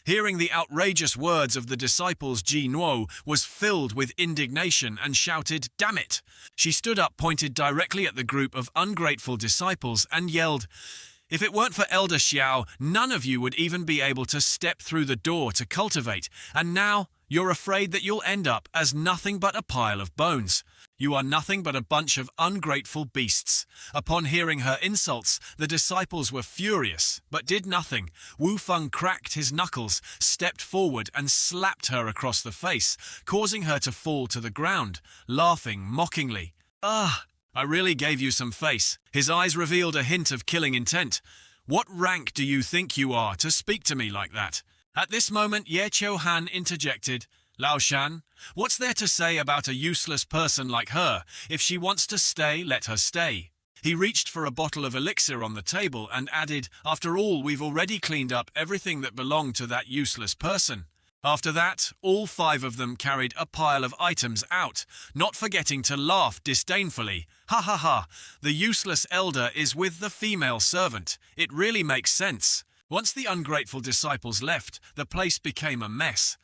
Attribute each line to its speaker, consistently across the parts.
Speaker 1: Hearing the outrageous words of the disciples, Ji Nuo was filled with indignation and shouted, "Damn it!" She stood up, pointed directly at the group of ungrateful disciples, and yelled, "If it weren't for Elder Xiao, none of you would even be able to step through the door to cultivate, and now you're afraid that you'll end up as nothing but a pile of bones. You are nothing but a bunch of ungrateful beasts." Upon hearing her insults, the disciples were furious, but did nothing. Wu Feng cracked his knuckles, stepped forward and slapped her across the face, causing her to fall to the ground, laughing mockingly. "Ah, I really gave you some face." His eyes revealed a hint of killing intent. "What rank do you think you are to speak to me like that?" At this moment, Ye Qiu Han interjected, "Lao Shan, what's there to say about a useless person like her? If she wants to stay, let her stay." He reached for a bottle of elixir on the table and added, "After all, we've already cleaned up everything that belonged to that useless person." After that, all 5 of them carried a pile of items out, not forgetting to laugh disdainfully. "Ha ha ha, the useless elder is with the female servant. It really makes sense." Once the ungrateful disciples left, the place became a mess.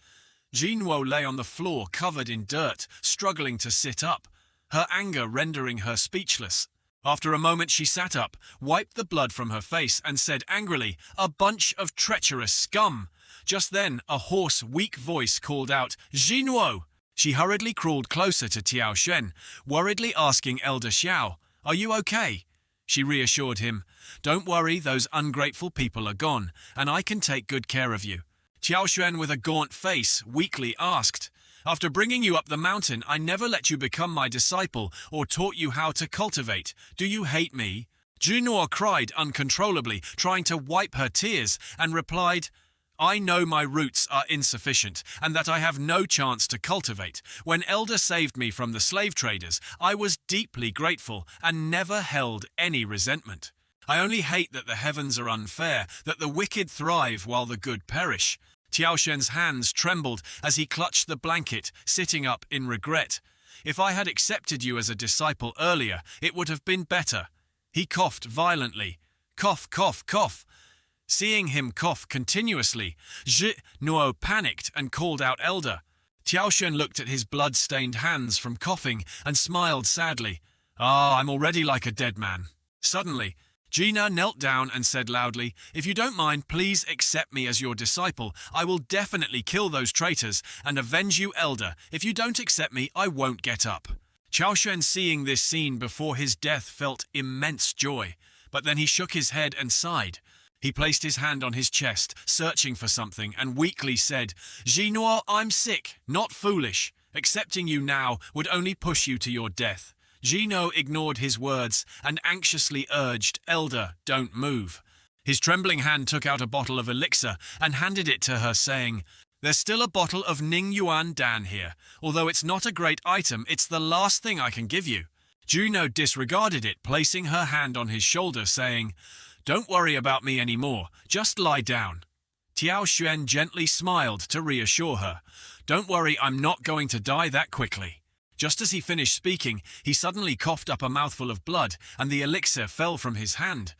Speaker 1: Jinwo lay on the floor covered in dirt, struggling to sit up, her anger rendering her speechless. After a moment she sat up, wiped the blood from her face and said angrily, "A bunch of treacherous scum." Just then, a hoarse, weak voice called out, "Jinwo!" She hurriedly crawled closer to Tiao Xuan, worriedly asking Elder Xiao, "Are you okay?" She reassured him, "Don't worry, those ungrateful people are gone, and I can take good care of you." Tiao Xuan, with a gaunt face, weakly asked, "After bringing you up the mountain, I never let you become my disciple or taught you how to cultivate. Do you hate me?" Junor cried uncontrollably, trying to wipe her tears, and replied, "I know my roots are insufficient, and that I have no chance to cultivate. When Elder saved me from the slave traders, I was deeply grateful and never held any resentment. I only hate that the heavens are unfair, that the wicked thrive while the good perish." Tiao Xuan's hands trembled as he clutched the blanket, sitting up in regret. "If I had accepted you as a disciple earlier, it would have been better." He coughed violently. Cough, cough, cough. Seeing him cough continuously, Zhi Nuo panicked and called out Elder. Tiao Xuan looked at his blood-stained hands from coughing and smiled sadly. "Ah, I'm already like a dead man." Suddenly, Gina knelt down and said loudly, "If you don't mind, please accept me as your disciple. I will definitely kill those traitors and avenge you, Elder. If you don't accept me, I won't get up." Tiao Xuan, seeing this scene before his death, felt immense joy, but then he shook his head and sighed. He placed his hand on his chest, searching for something, and weakly said, "Jinor, I'm sick, not foolish. Accepting you now would only push you to your death." Gino ignored his words and anxiously urged, "Elder, don't move." His trembling hand took out a bottle of elixir and handed it to her, saying, "There's still a bottle of Ning Yuan Dan here. Although it's not a great item, it's the last thing I can give you." Juno disregarded it, placing her hand on his shoulder, saying, "Don't worry about me anymore, just lie down." Tiao Xuan gently smiled to reassure her. "Don't worry, I'm not going to die that quickly." Just as he finished speaking, he suddenly coughed up a mouthful of blood, and the elixir fell from his hand.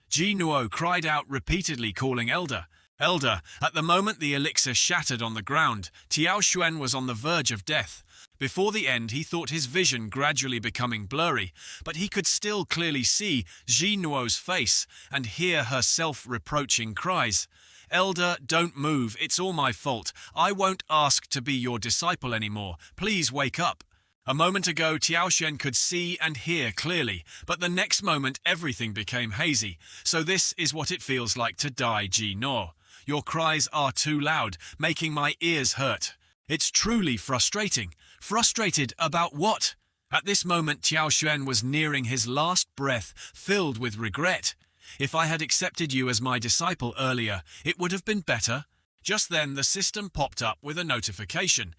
Speaker 1: Ji Nuo cried out repeatedly, calling Elder. "Elder!" At the moment the elixir shattered on the ground, Tiao Xuan was on the verge of death. Before the end, he thought his vision gradually becoming blurry, but he could still clearly see Ji Nuo's face and hear her self-reproaching cries. "Elder, don't move, it's all my fault. I won't ask to be your disciple anymore. Please wake up." A moment ago, Tiao Xuan could see and hear clearly, but the next moment everything became hazy. "So this is what it feels like to die, Ji No. Your cries are too loud, making my ears hurt. It's truly frustrating." Frustrated about what? At this moment, Tiao Xuan was nearing his last breath, filled with regret. "If I had accepted you as my disciple earlier, it would have been better." Just then, the system popped up with a notification,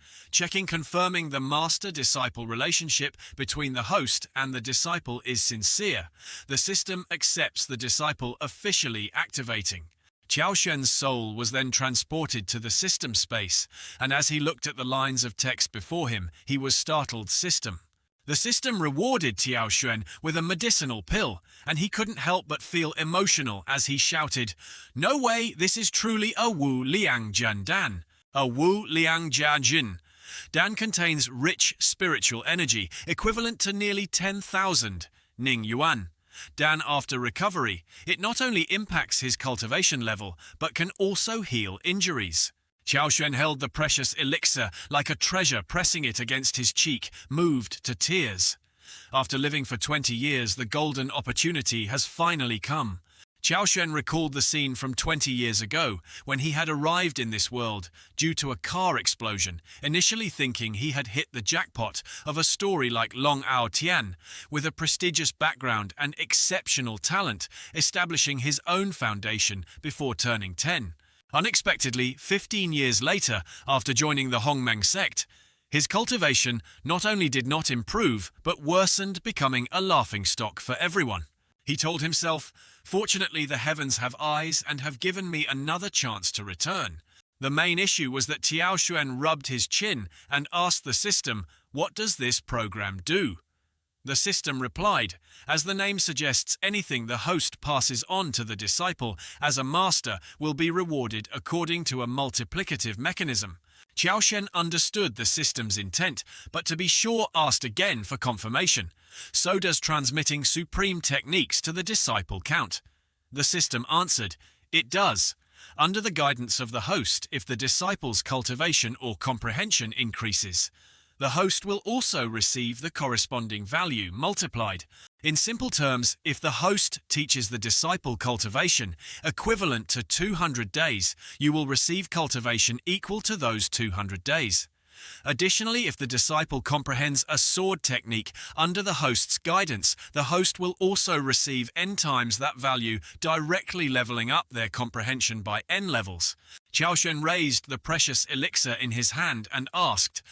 Speaker 1: confirming the master-disciple relationship between the host and the disciple is sincere. The system accepts the disciple officially activating. Tiao Xuan's soul was then transported to the system space, and as he looked at the lines of text before him, he was startled. System. The system rewarded Tiao Xuan with a medicinal pill, and he couldn't help but feel emotional as he shouted, "No way, this is truly a Wu Liang Jian Dan. A Wu Liang Jia Jin. Dan contains rich spiritual energy, equivalent to nearly 10,000 Ning Yuan. Dan after recovery, it not only impacts his cultivation level, but can also heal injuries." Qiao Xuan held the precious elixir like a treasure, pressing it against his cheek, moved to tears. After living for 20 years, the golden opportunity has finally come. Qiao Xuan recalled the scene from 20 years ago, when he had arrived in this world due to a car explosion, initially thinking he had hit the jackpot of a story like Long Ao Tian, with a prestigious background and exceptional talent, establishing his own foundation before turning 10. Unexpectedly, 15 years later, after joining the Hongmeng sect, his cultivation not only did not improve, but worsened, becoming a laughingstock for everyone. He told himself, "Fortunately, the heavens have eyes and have given me another chance to return." The main issue was that Tiao Xuan rubbed his chin and asked the system, "What does this program do?" The system replied, "As the name suggests, anything the host passes on to the disciple as a master will be rewarded according to a multiplicative mechanism." Qiao Xuan understood the system's intent, but to be sure asked again for confirmation. "So does transmitting supreme techniques to the disciple count?" The system answered, "It does. Under the guidance of the host, if the disciple's cultivation or comprehension increases, the host will also receive the corresponding value multiplied. In simple terms, if the host teaches the disciple cultivation equivalent to 200 days, you will receive cultivation equal to those 200 days. Additionally, if the disciple comprehends a sword technique under the host's guidance, the host will also receive n times that value, directly leveling up their comprehension by n levels." Qiao Xuan raised the precious elixir in his hand and asked,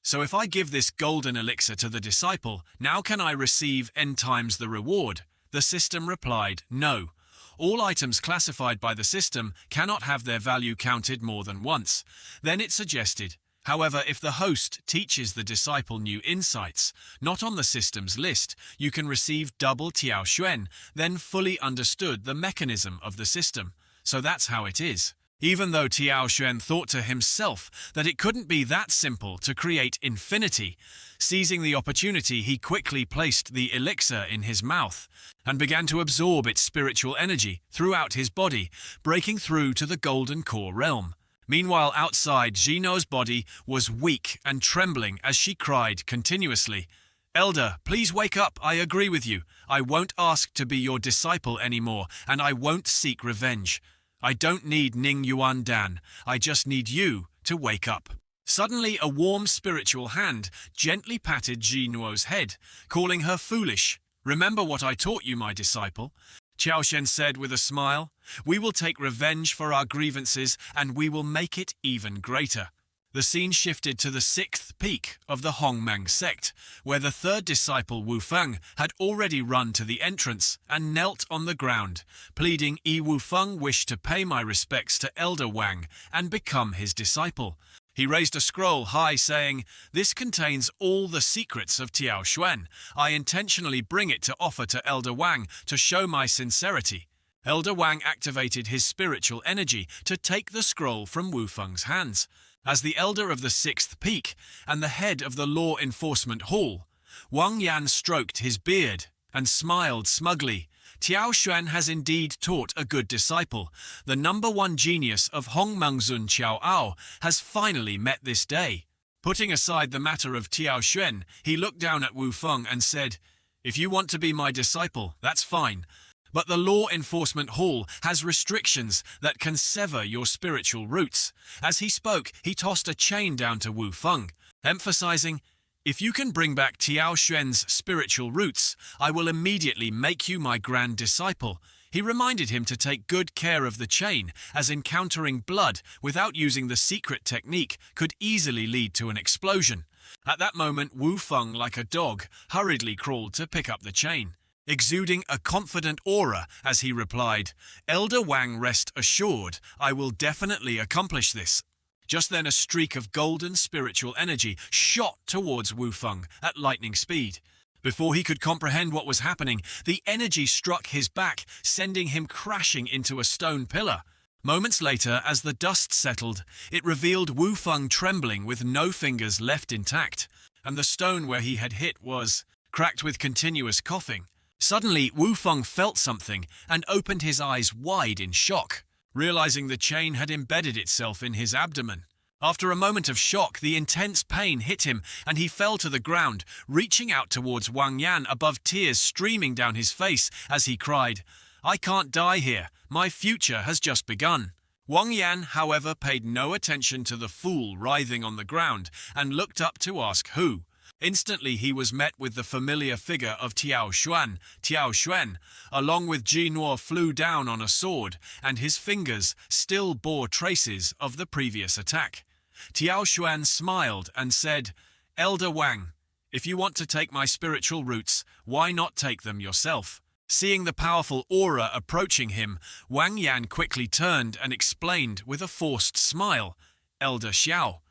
Speaker 1: "So if I give this golden elixir to the disciple, now can I receive n times the reward?" The system replied, "No. All items classified by the system cannot have their value counted more than once." Then it suggested, "However, if the host teaches the disciple new insights, not on the system's list, you can receive double Tiao Xuan, then fully understood the mechanism of the system. So that's how it is." Even though Tiao Xuan thought to himself that it couldn't be that simple to create infinity, seizing the opportunity, he quickly placed the elixir in his mouth and began to absorb its spiritual energy throughout his body, breaking through to the golden core realm. Meanwhile, outside, Jino's body was weak and trembling as she cried continuously, "Elder, please wake up, I agree with you. I won't ask to be your disciple anymore, and I won't seek revenge. I don't need Ning Yuan Dan, I just need you to wake up." Suddenly, a warm spiritual hand gently patted Jinuo's head, calling her foolish. "Remember what I taught you, my disciple," Qiao Xuan said with a smile. "We will take revenge for our grievances, and we will make it even greater." The scene shifted to the 6th peak of the Hongmeng sect, where the third disciple Wu Feng had already run to the entrance and knelt on the ground, pleading, "Yi Wu Feng wished to pay my respects to Elder Wang and become his disciple." He raised a scroll high, saying, "This contains all the secrets of Tiao Xuan. I intentionally bring it to offer to Elder Wang to show my sincerity." Elder Wang activated his spiritual energy to take the scroll from Wu Feng's hands. As the elder of the 6th peak and the head of the law enforcement hall, Wang Yan stroked his beard and smiled smugly. "Tiao Xuan has indeed taught a good disciple. The #1 genius of Hongmengzun Qiao Ao has finally met this day." Putting aside the matter of Tiao Xuan, he looked down at Wu Feng and said, "If you want to be my disciple, that's fine. But the law enforcement hall has restrictions that can sever your spiritual roots." As he spoke, he tossed a chain down to Wu Feng, emphasizing, "If you can bring back Tiao Xuan's spiritual roots, I will immediately make you my grand disciple." He reminded him to take good care of the chain, as encountering blood without using the secret technique could easily lead to an explosion. At that moment, Wu Feng, like a dog, hurriedly crawled to pick up the chain, exuding a confident aura as he replied, "Elder Wang, rest assured, I will definitely accomplish this." Just then a streak of golden spiritual energy shot towards Wu Feng at lightning speed. Before he could comprehend what was happening, the energy struck his back, sending him crashing into a stone pillar. Moments later, as the dust settled, it revealed Wu Feng trembling with no fingers left intact, and the stone where he had hit was cracked with continuous coughing. Suddenly, Wu Feng felt something and opened his eyes wide in shock, realizing the chain had embedded itself in his abdomen. After a moment of shock, the intense pain hit him and he fell to the ground, reaching out towards Wang Yan above, tears streaming down his face as he cried, "I can't die here. My future has just begun." Wang Yan, however, paid no attention to the fool writhing on the ground and looked up to ask who. Instantly he was met with the familiar figure of Tiao Xuan, along with Ji Nuo flew down on a sword, and his fingers still bore traces of the previous attack. Tiao Xuan smiled and said, "Elder Wang, if you want to take my spiritual roots, why not take them yourself?" Seeing the powerful aura approaching him, Wang Yan quickly turned and explained with a forced smile, "Elder Xiao,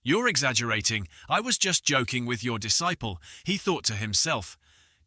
Speaker 1: you're exaggerating. I was just joking with your disciple," he thought to himself.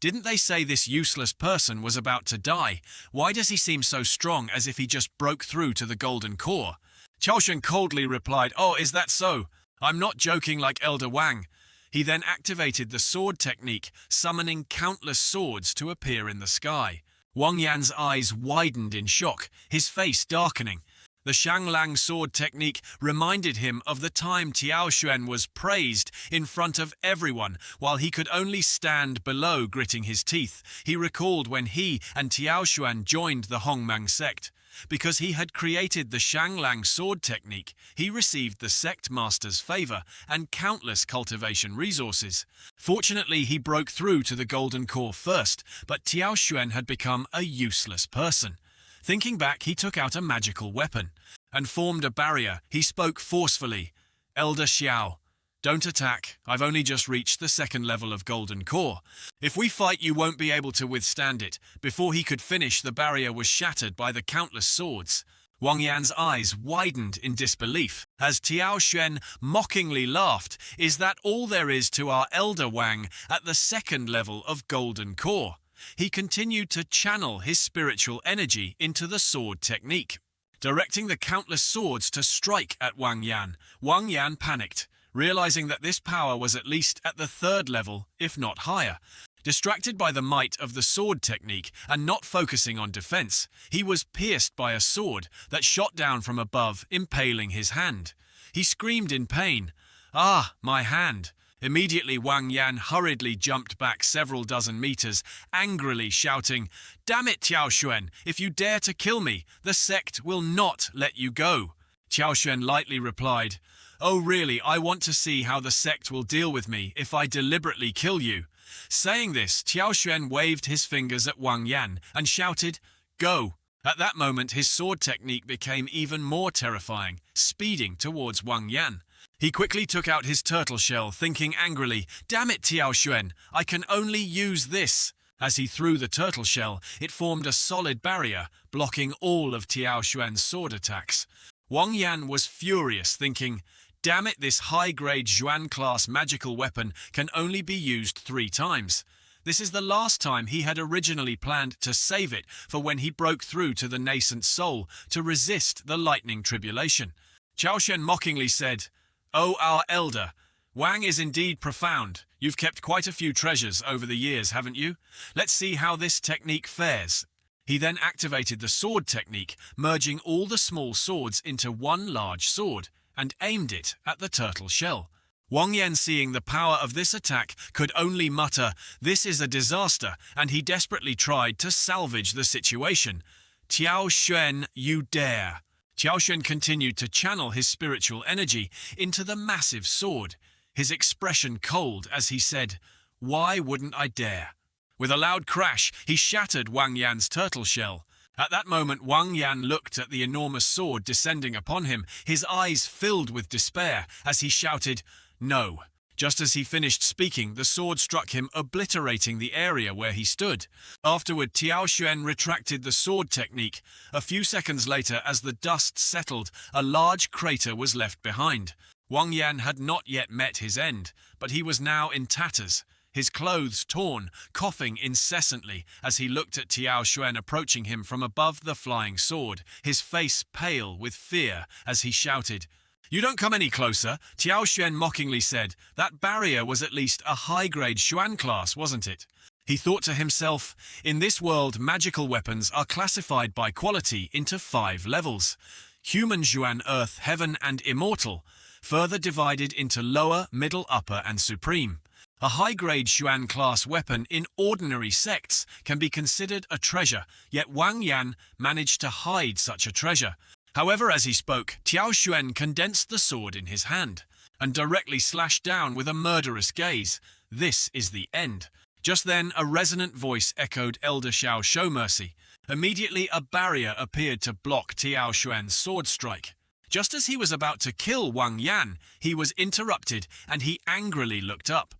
Speaker 1: Didn't they say this useless person was about to die? Why does he seem so strong, as if he just broke through to the golden core? Qiaoshen coldly replied, "Oh, is that so? I'm not joking like Elder Wang." He then activated the sword technique, summoning countless swords to appear in the sky. Wang Yan's eyes widened in shock, his face darkening. The Shanglang sword technique reminded him of the time Tiao Xuan was praised in front of everyone while he could only stand below, gritting his teeth. He recalled when he and Tiao Xuan joined the Hongmang sect. Because he had created the Shanglang sword technique, he received the sect master's favor and countless cultivation resources. Fortunately, he broke through to the golden core first, but Tiao Xuan had become a useless person. Thinking back, he took out a magical weapon and formed a barrier. He spoke forcefully, "Elder Xiao, don't attack. I've only just reached the second level of golden core. If we fight, you won't be able to withstand it." Before he could finish, the barrier was shattered by the countless swords. Wang Yan's eyes widened in disbelief as Tiao Xuan mockingly laughed. "Is that all there is to our Elder Wang at the second level of golden core?" He continued to channel his spiritual energy into the sword technique, directing the countless swords to strike at Wang Yan. Wang Yan panicked, realizing that this power was at least at the third level, if not higher. Distracted by the might of the sword technique and not focusing on defense, he was pierced by a sword that shot down from above, impaling his hand. He screamed in pain, "Ah, my hand!" Immediately, Wang Yan hurriedly jumped back several dozen meters, angrily shouting, "Damn it, Tiao Xuan! If you dare to kill me, the sect will not let you go." Tiao Xuan lightly replied, "Oh really, I want to see how the sect will deal with me if I deliberately kill you." Saying this, Tiao Xuan waved his fingers at Wang Yan and shouted, "Go!" At that moment, his sword technique became even more terrifying, speeding towards Wang Yan. He quickly took out his turtle shell, thinking angrily, "Damn it, Tiao Xuan, I can only use this." As he threw the turtle shell, it formed a solid barrier, blocking all of Tiao Xuan's sword attacks. Wang Yan was furious, thinking, "Damn it, this high-grade Xuan-class magical weapon can only be used 3 times. This is the last time he had originally planned to save it for when he broke through to the nascent soul to resist the lightning tribulation." Qiaoshen mockingly said, "Oh, our elder, Wang is indeed profound. You've kept quite a few treasures over the years, haven't you? Let's see how this technique fares." He then activated the sword technique, merging all the small swords into one large sword, and aimed it at the turtle shell. Wang Yan, seeing the power of this attack, could only mutter, "This is a disaster," and he desperately tried to salvage the situation. "Tiao Xuan, you dare!" Tiao Xuan continued to channel his spiritual energy into the massive sword, his expression cold as he said, "Why wouldn't I dare?" With a loud crash, he shattered Wang Yan's turtle shell. At that moment, Wang Yan looked at the enormous sword descending upon him, his eyes filled with despair as he shouted, "No." Just as he finished speaking, the sword struck him, obliterating the area where he stood. Afterward, Tiao Xuan retracted the sword technique. A few seconds later, as the dust settled, a large crater was left behind. Wang Yan had not yet met his end, but he was now in tatters, his clothes torn, coughing incessantly as he looked at Tiao Xuan approaching him from above the flying sword, his face pale with fear as he shouted, "You don't come any closer," Tiao Xuan mockingly said. That barrier was at least a high-grade Xuan class, wasn't it? He thought to himself, in this world, magical weapons are classified by quality into 5 levels. Human, Xuan, Earth, Heaven, and Immortal, further divided into lower, middle, upper, and supreme. A high-grade Xuan class weapon in ordinary sects can be considered a treasure, yet Wang Yan managed to hide such a treasure. However, as he spoke, Tiao Xuan condensed the sword in his hand and directly slashed down with a murderous gaze. This is the end. Just then, a resonant voice echoed Elder Xiao, show mercy. Immediately, a barrier appeared to block Tiao Xuan's sword strike. Just as he was about to kill Wang Yan, he was interrupted and he angrily looked up.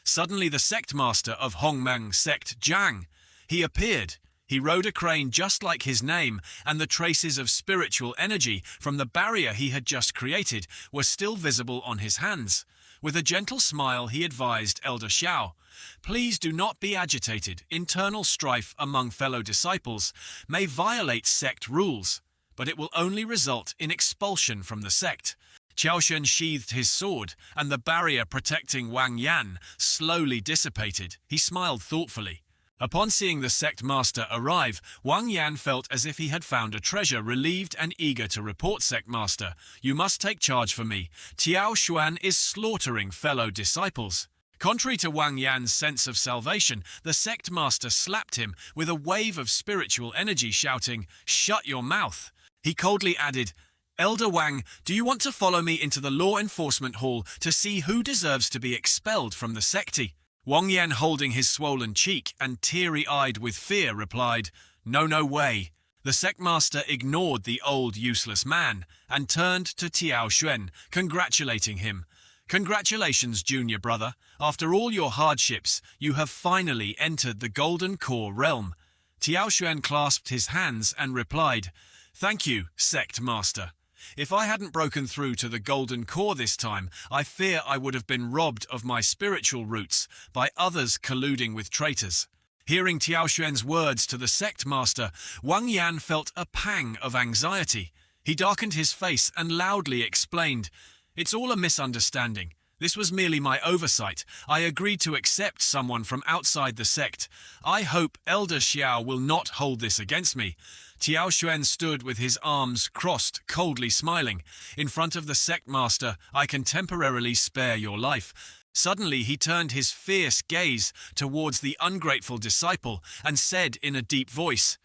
Speaker 1: Suddenly, the sect master of Hongmeng sect, Zhang, he appeared. He rode a crane just like his name, and the traces of spiritual energy from the barrier he had just created were still visible on his hands. With a gentle smile, he advised Elder Xiao, "Please do not be agitated. Internal strife among fellow disciples may violate sect rules, but it will only result in expulsion from the sect." Qiao Xuan sheathed his sword, and the barrier protecting Wang Yan slowly dissipated. He smiled thoughtfully. Upon seeing the sect master arrive, Wang Yan felt as if he had found a treasure, relieved and eager to report, "Sect master, you must take charge for me. Tiao Xuan is slaughtering fellow disciples." Contrary to Wang Yan's sense of salvation, the sect master slapped him with a wave of spiritual energy, shouting, "Shut your mouth." He coldly added, "Elder Wang, do you want to follow me into the law enforcement hall to see who deserves to be expelled from the secti?" Wang Yan, holding his swollen cheek and teary-eyed with fear, replied, "No, no way." The sect master ignored the old useless man and turned to Tiao Xuan, congratulating him. "Congratulations, junior brother. After all your hardships, you have finally entered the Golden Core realm." Tiao Xuan clasped his hands and replied, "Thank you, sect master. If I hadn't broken through to the Golden Core this time, I fear I would have been robbed of my spiritual roots by others colluding with traitors." Hearing Tiao Xuan's words to the sect master, Wang Yan felt a pang of anxiety. He darkened his face and loudly explained, "It's all a misunderstanding. This was merely my oversight. I agreed to accept someone from outside the sect. I hope Elder Xiao will not hold this against me." Tiao Xuan stood with his arms crossed, coldly smiling. "In front of the sect master, I can temporarily spare your life." Suddenly, he turned his fierce gaze towards the ungrateful disciple and said in a deep voice,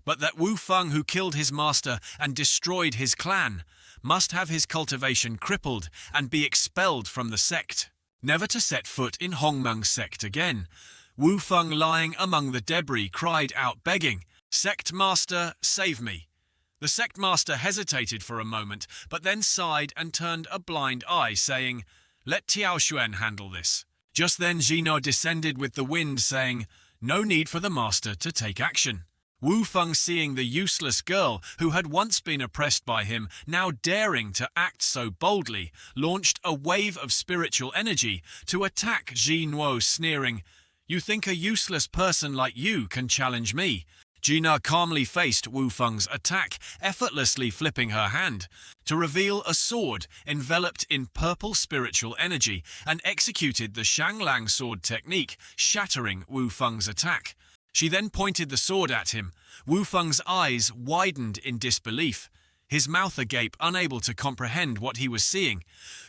Speaker 1: "But that Wu Feng, who killed his master and destroyed his clan, must have his cultivation crippled and be expelled from the sect, never to set foot in Hongmeng sect again." Wu Feng, lying among the debris, cried out begging, "Sect master, save me." The sect master hesitated for a moment, but then sighed and turned a blind eye, saying, "Let Tiao Xuan handle this." Just then Zhino descended with the wind, saying, "No need for the master to take action." Wu Feng, seeing the useless girl who had once been oppressed by him, now daring to act so boldly, launched a wave of spiritual energy to attack Zhino, sneering, "You think a useless person like you can challenge me?" Gina calmly faced Wu Feng's attack, effortlessly flipping her hand to reveal a sword enveloped in purple spiritual energy, and executed the Shanglang sword technique, shattering Wu Feng's attack. She then pointed the sword at him. Wu Feng's eyes widened in disbelief, his mouth agape, unable to comprehend what he was seeing.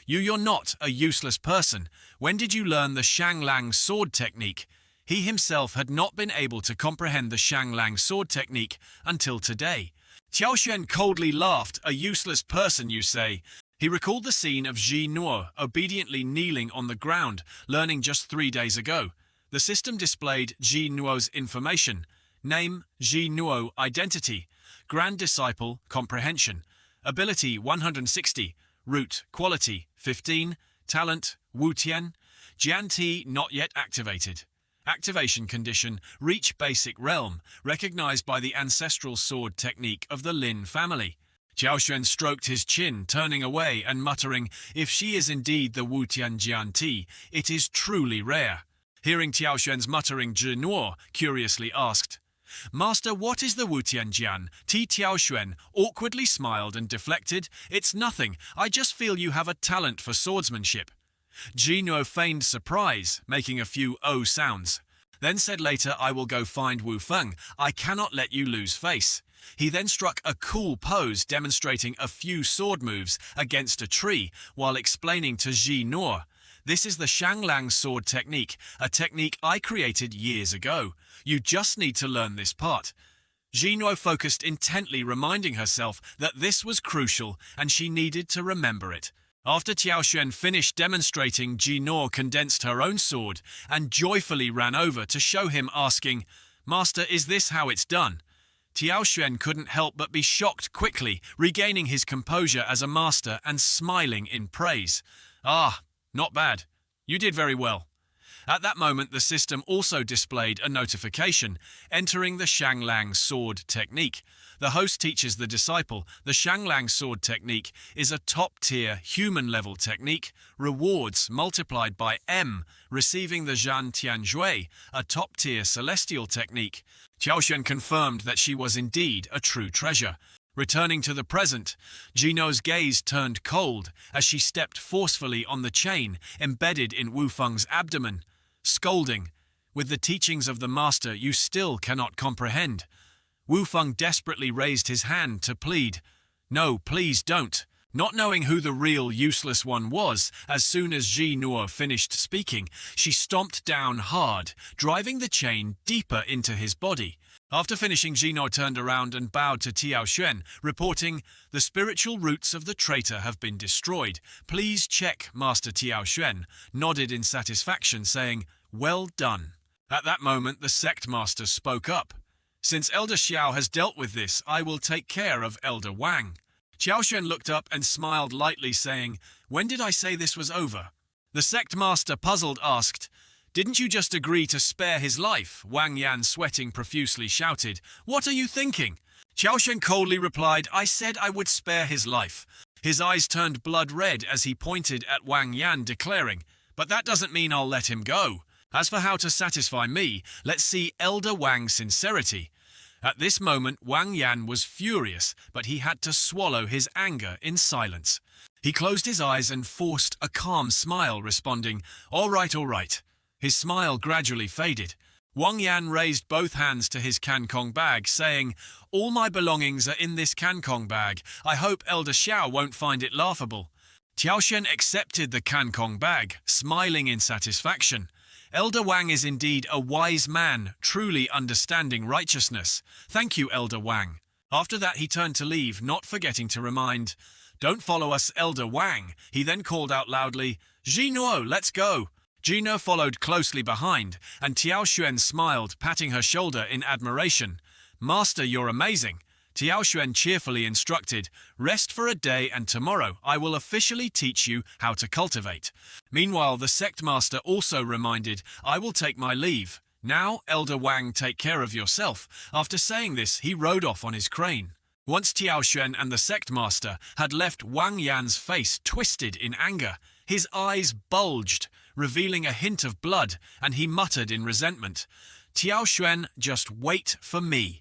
Speaker 1: You're not a useless person. When did you learn the Shanglang sword technique?" He himself had not been able to comprehend the Shanglang sword technique until today. Tiao Xuan coldly laughed. "A useless person, you say?" He recalled the scene of Ji Nuo obediently kneeling on the ground, learning just 3 days ago. The system displayed Ji Nuo's information: name, Ji Nuo, identity, Grand Disciple, comprehension, ability 160, root, quality 15, talent, Wu Tian, Jian not yet activated. Activation condition, reach basic realm, recognized by the ancestral sword technique of the Lin family. Xiaoxuan stroked his chin, turning away and muttering, if she is indeed the Wutian Jian, it is truly rare. Hearing Xiaoxuan's muttering, Zhi Nuo curiously asked, Master, what is the Wutian Jian? Xiaoxuan awkwardly smiled and deflected, it's nothing, I just feel you have a talent for swordsmanship. Zhi Nuo feigned surprise, making a few "oh" sounds. Then said later, I will go find Wu Feng, I cannot let you lose face. He then struck a cool pose demonstrating a few sword moves against a tree while explaining to Zhi Nuo, this is the Shanglang sword technique, a technique I created years ago. You just need to learn this part. Zhi Nuo focused intently, reminding herself that this was crucial and she needed to remember it. After Xiaoxuan finished demonstrating, Zhi Nuo condensed her own sword and joyfully ran over to show him, asking, Master, is this how it's done? Xiaoxuan couldn't help but be shocked quickly, regaining his composure as a master and smiling in praise. Ah, not bad. You did very well. At that moment, the system also displayed a notification, entering the Shanglang sword technique. The host teaches the disciple the Shanglang sword technique is a top-tier human-level technique, rewards multiplied by M, receiving the Zhan Tianjue, a top-tier celestial technique. Xiaoxuan confirmed that she was indeed a true treasure. Returning to the present, Zhi Nuo's gaze turned cold as she stepped forcefully on the chain embedded in Wu Feng's abdomen, scolding, with the teachings of the master you still cannot comprehend. Wu Feng desperately raised his hand to plead, no, please don't. Not knowing who the real useless one was, as soon as Zhi Nuo finished speaking, she stomped down hard, driving the chain deeper into his body. After finishing, Zhi Nuo turned around and bowed to Xiaoxuan, reporting, the spiritual roots of the traitor have been destroyed. Please check, Master. Xiaoxuan nodded in satisfaction, saying, well done. At that moment, the sect master spoke up. Since Elder Xiao has dealt with this, I will take care of Elder Wang. Xiaoxuan looked up and smiled lightly, saying, when did I say this was over? The sect master, puzzled, asked, didn't you just agree to spare his life? Wang Yan, sweating profusely, shouted, what are you thinking? Xiaoxuan coldly replied, I said I would spare his life. His eyes turned blood red as he pointed at Wang Yan, declaring, but that doesn't mean I'll let him go. As for how to satisfy me, let's see Elder Wang's sincerity. At this moment, Wang Yan was furious, but he had to swallow his anger in silence. He closed his eyes and forced a calm smile, responding, all right, all right. His smile gradually faded. Wang Yan raised both hands to his Kankong bag, saying, all my belongings are in this Kankong bag. I hope Elder Xiao won't find it laughable. Xiaoxuan accepted the Kankong bag, smiling in satisfaction. Elder Wang is indeed a wise man, truly understanding righteousness. Thank you, Elder Wang. After that, he turned to leave, not forgetting to remind, don't follow us, Elder Wang. He then called out loudly, Zhi Nuo, let's go. Zhi Nuo followed closely behind, and Xiaoxuan smiled, patting her shoulder in admiration. Master, you're amazing. Xiaoxuan cheerfully instructed, rest for a day and tomorrow I will officially teach you how to cultivate. Meanwhile, the sect master also reminded, I will take my leave. Now, Elder Wang, take care of yourself. After saying this, he rode off on his crane. Once Xiaoxuan and the sect master had left, Wang Yan's face twisted in anger. His eyes bulged, revealing a hint of blood, and he muttered in resentment, Xiaoxuan, just wait for me.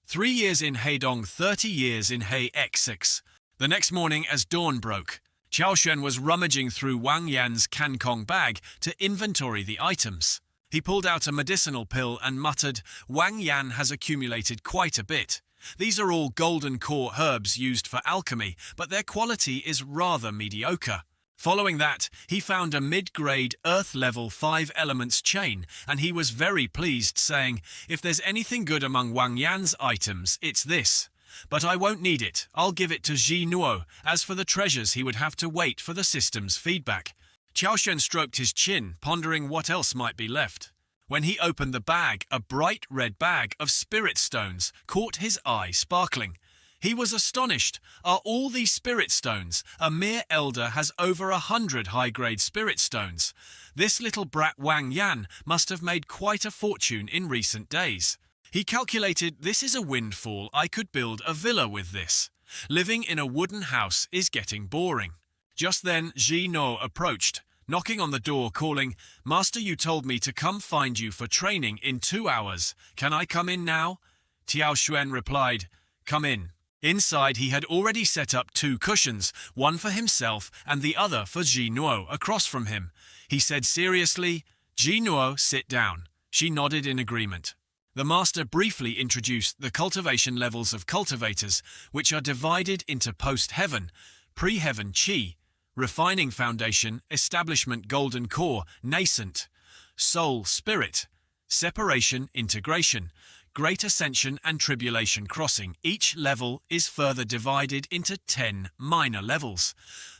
Speaker 1: 3 years in Heidong, 30 years in Hei X6. The next morning, as dawn broke, Xiaoxuan was rummaging through Wang Yan's Kankong bag to inventory the items. He pulled out a medicinal pill and muttered, Wang Yan has accumulated quite a bit. These are all golden core herbs used for alchemy, but their quality is rather mediocre. Following that, he found a mid-grade Earth-level 5 elements chain, and he was very pleased, saying, if there's anything good among Wang Yan's items, it's this. But I won't need it, I'll give it to Zhi Nuo. As for the treasures, he would have to wait for the system's feedback. Xiaoxuan stroked his chin, pondering what else might be left. When he opened the bag, a bright red bag of spirit stones caught his eye, sparkling. He was astonished. Are all these spirit stones? A mere elder has over 100 high-grade spirit stones. This little brat Wang Yan must have made quite a fortune in recent days. He calculated, this is a windfall, I could build a villa with this. Living in a wooden house is getting boring. Just then, Ji No approached, knocking on the door calling, Master, you told me to come find you for training in 2 hours. Can I come in now? Tiao Xuan replied, come in. Inside he had already set up 2 cushions, one for himself and the other for Ji No across from him. He said seriously, Ji No, sit down. She nodded in agreement. The master briefly introduced the cultivation levels of cultivators, which are divided into post-heaven, pre-heaven chi, refining foundation, establishment golden core, nascent, soul spirit, separation integration, great ascension and tribulation crossing. Each level is further divided into 10 minor levels.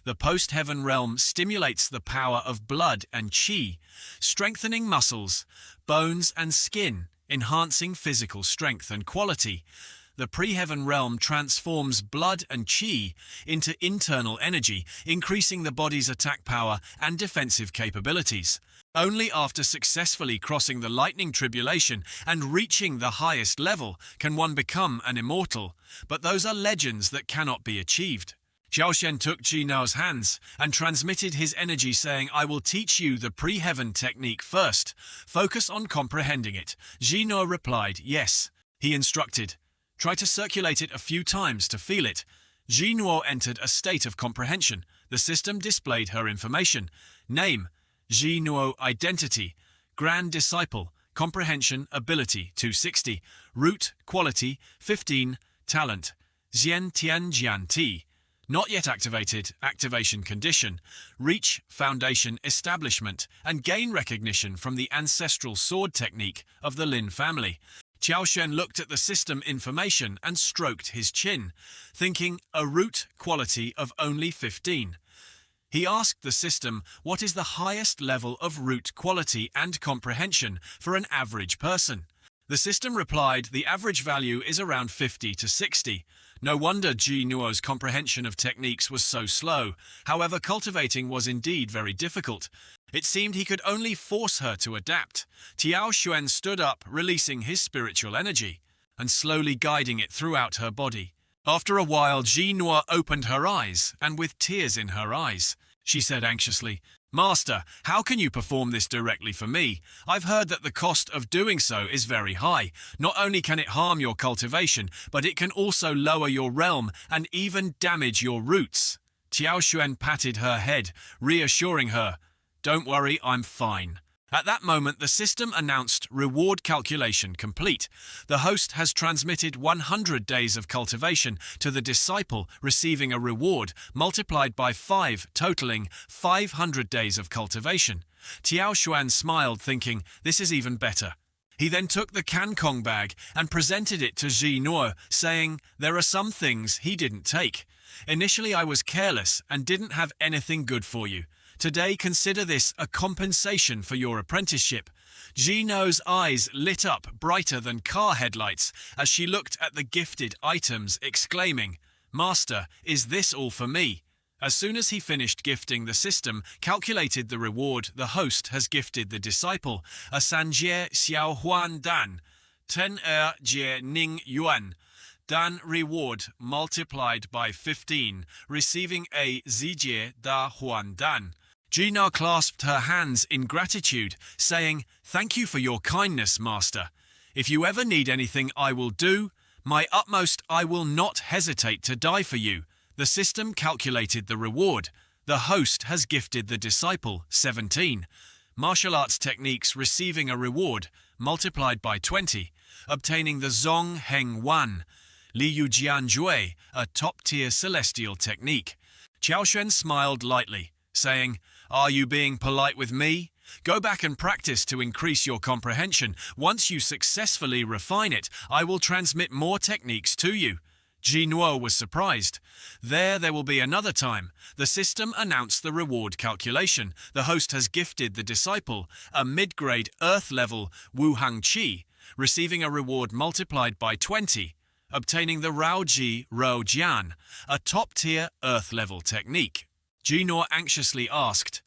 Speaker 1: The post-heaven realm stimulates the power of blood and chi, strengthening muscles, bones and skin, enhancing physical strength and quality. The pre-heaven realm transforms blood and chi into internal energy, increasing the body's attack power and defensive capabilities. Only after successfully crossing the lightning tribulation and reaching the highest level can one become an immortal, but those are legends that cannot be achieved. Xiaoshen took Ji No's hands and transmitted his energy saying, I will teach you the pre-heaven technique first. Focus on comprehending it. Ji No replied, yes. He instructed, try to circulate it a few times to feel it. Ji No entered a state of comprehension. The system displayed her information. Name, Ji No identity, Grand Disciple, Comprehension Ability 260, Root Quality 15, Talent, Xian Tian Jian Ti. Not yet activated, activation condition, reach foundation establishment, and gain recognition from the ancestral sword technique of the Lin family. Xiaoshen looked at the system information and stroked his chin, thinking a root quality of only 15. He asked the system what is the highest level of root quality and comprehension for an average person. The system replied the average value is around 50 to 60. No wonder Ji No's comprehension of techniques was so slow. However, cultivating was indeed very difficult. It seemed he could only force her to adapt. Tiao Xuan stood up, releasing his spiritual energy, and slowly guiding it throughout her body. After a while, Ji No opened her eyes, and with tears in her eyes, she said anxiously, Master, how can you perform this directly for me? I've heard that the cost of doing so is very high. Not only can it harm your cultivation, but it can also lower your realm and even damage your roots. Tiao Xuan patted her head, reassuring her, Don't worry, I'm fine. At that moment, the system announced reward calculation complete. The host has transmitted 100 days of cultivation to the disciple, receiving a reward multiplied by 5, totaling 500 days of cultivation. Tiao Xuan smiled, thinking, this is even better. He then took the Kankong bag and presented it to Ji No, saying, there are some things he didn't take. Initially, I was careless and didn't have anything good for you. Today, consider this a compensation for your apprenticeship. Ji No's eyes lit up brighter than car headlights as she looked at the gifted items, exclaiming, Master, is this all for me? As soon as he finished gifting, the system calculated the reward the host has gifted the disciple, a Sanjie Xiao Huan Dan, 10 Jie Ning Yuan. Dan reward multiplied by 15, receiving a Zijie Da Huan Dan. Ji No clasped her hands in gratitude, saying, Thank you for your kindness, Master. If you ever need anything, I will do. My utmost, I will not hesitate to die for you. The system calculated the reward. The host has gifted the disciple 17. Martial arts techniques receiving a reward multiplied by 20, obtaining the Zong Heng Wan. Liu Jian Jue, a top-tier celestial technique. Xiaoshen smiled lightly, saying, Are you being polite with me? Go back and practice to increase your comprehension. Once you successfully refine it, I will transmit more techniques to you. Ji No was surprised. There will be another time. The system announced the reward calculation. The host has gifted the disciple a mid-grade Earth-level Wu Hang Qi, receiving a reward multiplied by 20. obtaining the Raoji Jian, a top-tier earth-level technique. Jinor anxiously asked,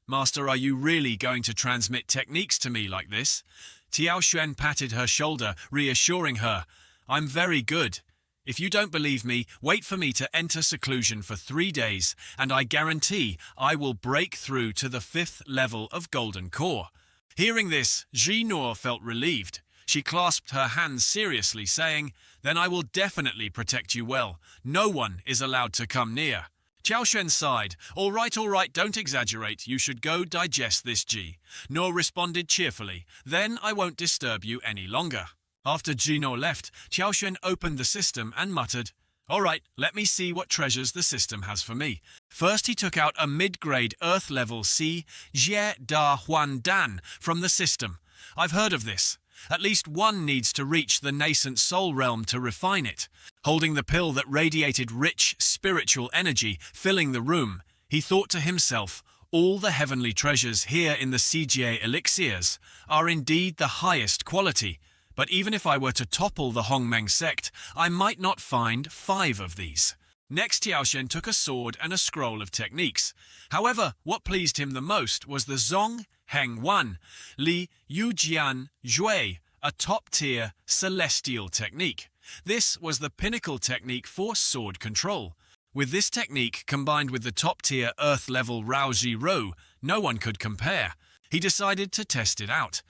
Speaker 1: "Master, are you really going to transmit techniques to me like this?" Tiao Xuan patted her shoulder, reassuring her, "I'm very good. If you don't believe me, wait for me to enter seclusion for 3 days, and I guarantee I will break through to the 5th level of Golden Core." Hearing this, Jinor felt relieved. She clasped her hands seriously, saying, "Then I will definitely protect you well. No one is allowed to come near." Qiao Xuan sighed. All right, don't exaggerate. You should go digest this Ji." Nor responded cheerfully, "Then I won't disturb you any longer." After Jinor left, Qiao Xuan opened the system and muttered, "All right, let me see what treasures the system has for me." First, he took out a mid-grade Earth-level C Jie Da Huan Dan from the system. "I've heard of this. At least one needs to reach the nascent soul realm to refine it." Holding the pill that radiated rich, spiritual energy, filling the room, he thought to himself, all the heavenly treasures here in the CGA elixirs are indeed the highest quality, but even if I were to topple the Hongmeng sect, I might not find 5 of these. Next, Tiao Xuan took a sword and a scroll of techniques. However, what pleased him the most was the Zong Heng Wan Li Yujian Jue, a top-tier celestial technique. This was the pinnacle technique for sword control. With this technique combined with the top-tier earth-level Raoji Rou, no one could compare. He decided to test it out.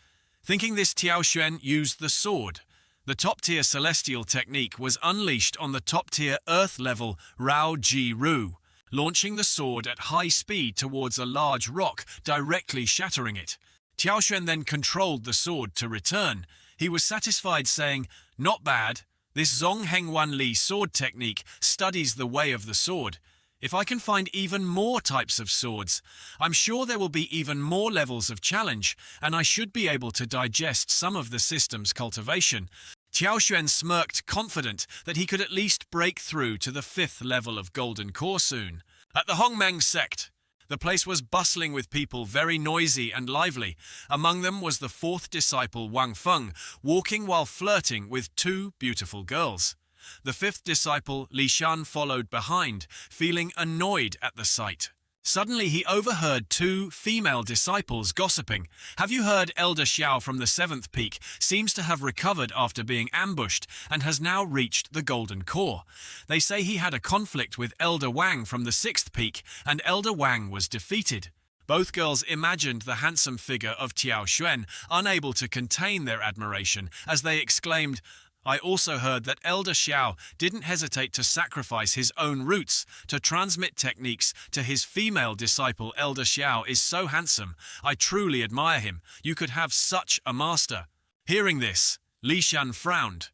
Speaker 1: Thinking this, Tiao Xuan used the sword. The top-tier celestial technique was unleashed on the top-tier earth-level Raoji Rou, launching the sword at high speed towards a large rock, directly shattering it. Tiao Xuan then controlled the sword to return. He was satisfied, saying, "Not bad. This Zong Heng Wan Li sword technique studies the way of the sword. If I can find even more types of swords, I'm sure there will be even more levels of challenge, and I should be able to digest some of the system's cultivation." Tiao Xuan smirked, confident that he could at least break through to the 5th level of Golden Core soon. At the Hongmeng sect, the place was bustling with people, very noisy and lively. Among them was the 4th disciple Wang Feng, walking while flirting with 2 beautiful girls. The 5th disciple Li Shan followed behind, feeling annoyed at the sight. Suddenly he overheard 2 female disciples gossiping. "Have you heard Elder Xiao from the 7th peak seems to have recovered after being ambushed and has now reached the Golden Core. They say he had a conflict with Elder Wang from the 6th peak and Elder Wang was defeated." Both girls imagined the handsome figure of Tiao Xuan, unable to contain their admiration, as they exclaimed, "I also heard that Elder Xiao didn't hesitate to sacrifice his own roots to transmit techniques to his female disciple. Elder Xiao is so handsome. I truly admire him. You could have such a master." Hearing this, Li Shan frowned,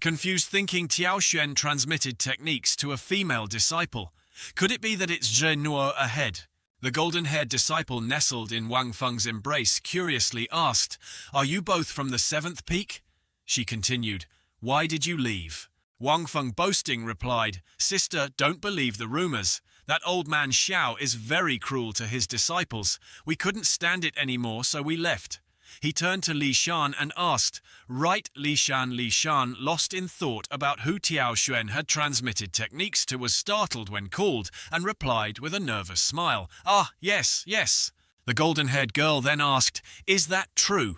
Speaker 1: confused, thinking Tiao Xuan transmitted techniques to a female disciple. Could it be that it's Zhenuo ahead? The golden-haired disciple nestled in Wang Feng's embrace curiously asked, "Are you both from the 7th peak?" She continued, "Why did you leave?" Wang Feng, boasting, replied, "Sister, don't believe the rumors. That old man Xiao is very cruel to his disciples. We couldn't stand it anymore, so we left." He turned to Li Shan and asked, "Right, Li Shan?" Li Shan, lost in thought about who Tiao Xuan had transmitted techniques to, was startled when called and replied with a nervous smile, "Ah, yes." The golden-haired girl then asked, "Is that true?"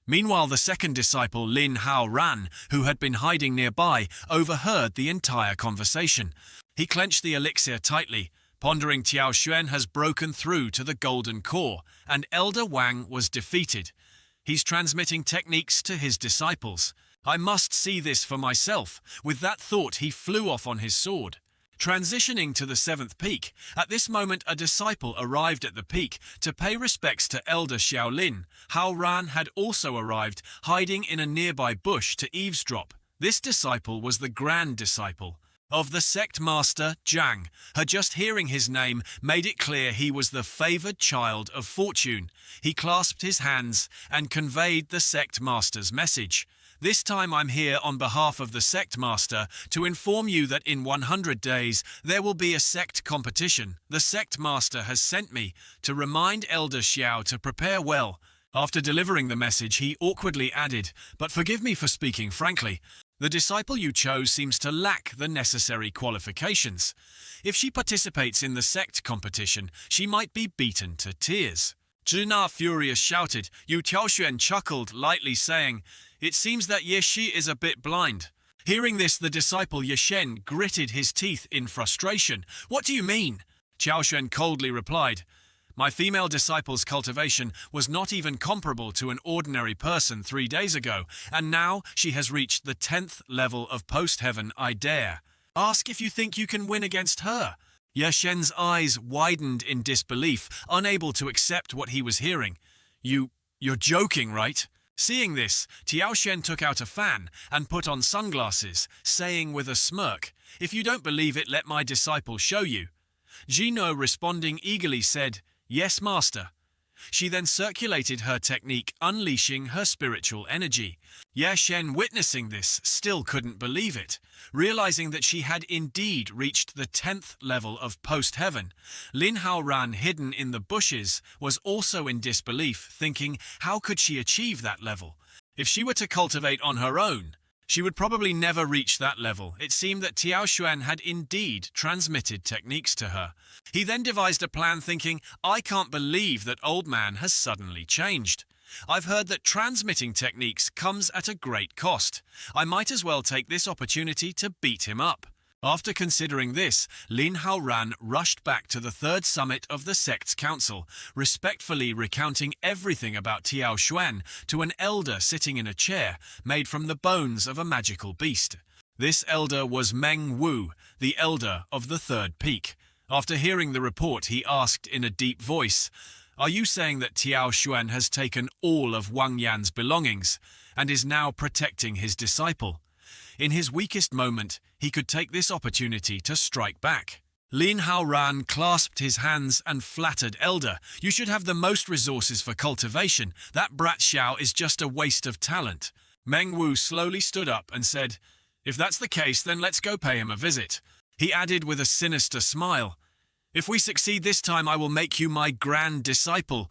Speaker 1: Meanwhile, the 2nd disciple, Lin Hao Ran, who had been hiding nearby, overheard the entire conversation. He clenched the elixir tightly, pondering Tiao Xuan has broken through to the Golden Core, and Elder Wang was defeated. He's transmitting techniques to his disciples. I must see this for myself. With that thought, he flew off on his sword. Transitioning to the 7th peak, at this moment a disciple arrived at the peak to pay respects to Elder Xiaolin. Hao Ran had also arrived, hiding in a nearby bush to eavesdrop. This disciple was the grand disciple of the sect master Zhang. Her just hearing his name made it clear he was the favored child of fortune. He clasped his hands and conveyed the sect master's message. "This time I'm here on behalf of the sect master to inform you that in 100 days there will be a sect competition. The sect master has sent me to remind Elder Xiao to prepare well." After delivering the message, he awkwardly added, "But forgive me for speaking frankly. The disciple you chose seems to lack the necessary qualifications. If she participates in the sect competition, she might be beaten to tears. Zhina, furious, shouted. Yu Tiaoxuan chuckled, lightly saying, "It seems that Ye Shi is a bit blind." Hearing this, the disciple Ye Shen gritted his teeth in frustration. "What do you mean?" Tiaoxuan coldly replied, "My female disciple's cultivation was not even comparable to an ordinary person 3 days ago, and now she has reached the 10th level of post-heaven. I dare ask if you think you can win against her." Ye Shen's eyes widened in disbelief, unable to accept what he was hearing. You're joking, right?" Seeing this, Tiaoxuan took out a fan and put on sunglasses, saying with a smirk, "If you don't believe it, let my disciple show you." Jino, responding eagerly, said, "Yes, master." She then circulated her technique, unleashing her spiritual energy. Ye Shen, witnessing this, still couldn't believe it. Realizing that she had indeed reached the 10th level of post-heaven, Lin Haoran, hidden in the bushes, was also in disbelief, thinking, how could she achieve that level? If she were to cultivate on her own, she would probably never reach that level. It seemed that Tiaoxuan had indeed transmitted techniques to her. He then devised a plan, thinking, I can't believe that old man has suddenly changed. I've heard that transmitting techniques comes at a great cost. I might as well take this opportunity to beat him up. After considering this, Lin Haoran rushed back to the third summit of the sect's council, respectfully recounting everything about Tiaoxuan to an elder sitting in a chair made from the bones of a magical beast. This elder was Meng Wu, the elder of the third peak. After hearing the report, he asked in a deep voice, "Are you saying that Tiaoxuan has taken all of Wang Yan's belongings and is now protecting his disciple? In his weakest moment, he could take this opportunity to strike back." Lin Haoran clasped his hands and flattered, "Elder, you should have the most resources for cultivation. That brat Xiao is just a waste of talent." Meng Wu slowly stood up and said, "If that's the case, then let's go pay him a visit." He added with a sinister smile, "If we succeed this time, I will make you my grand disciple."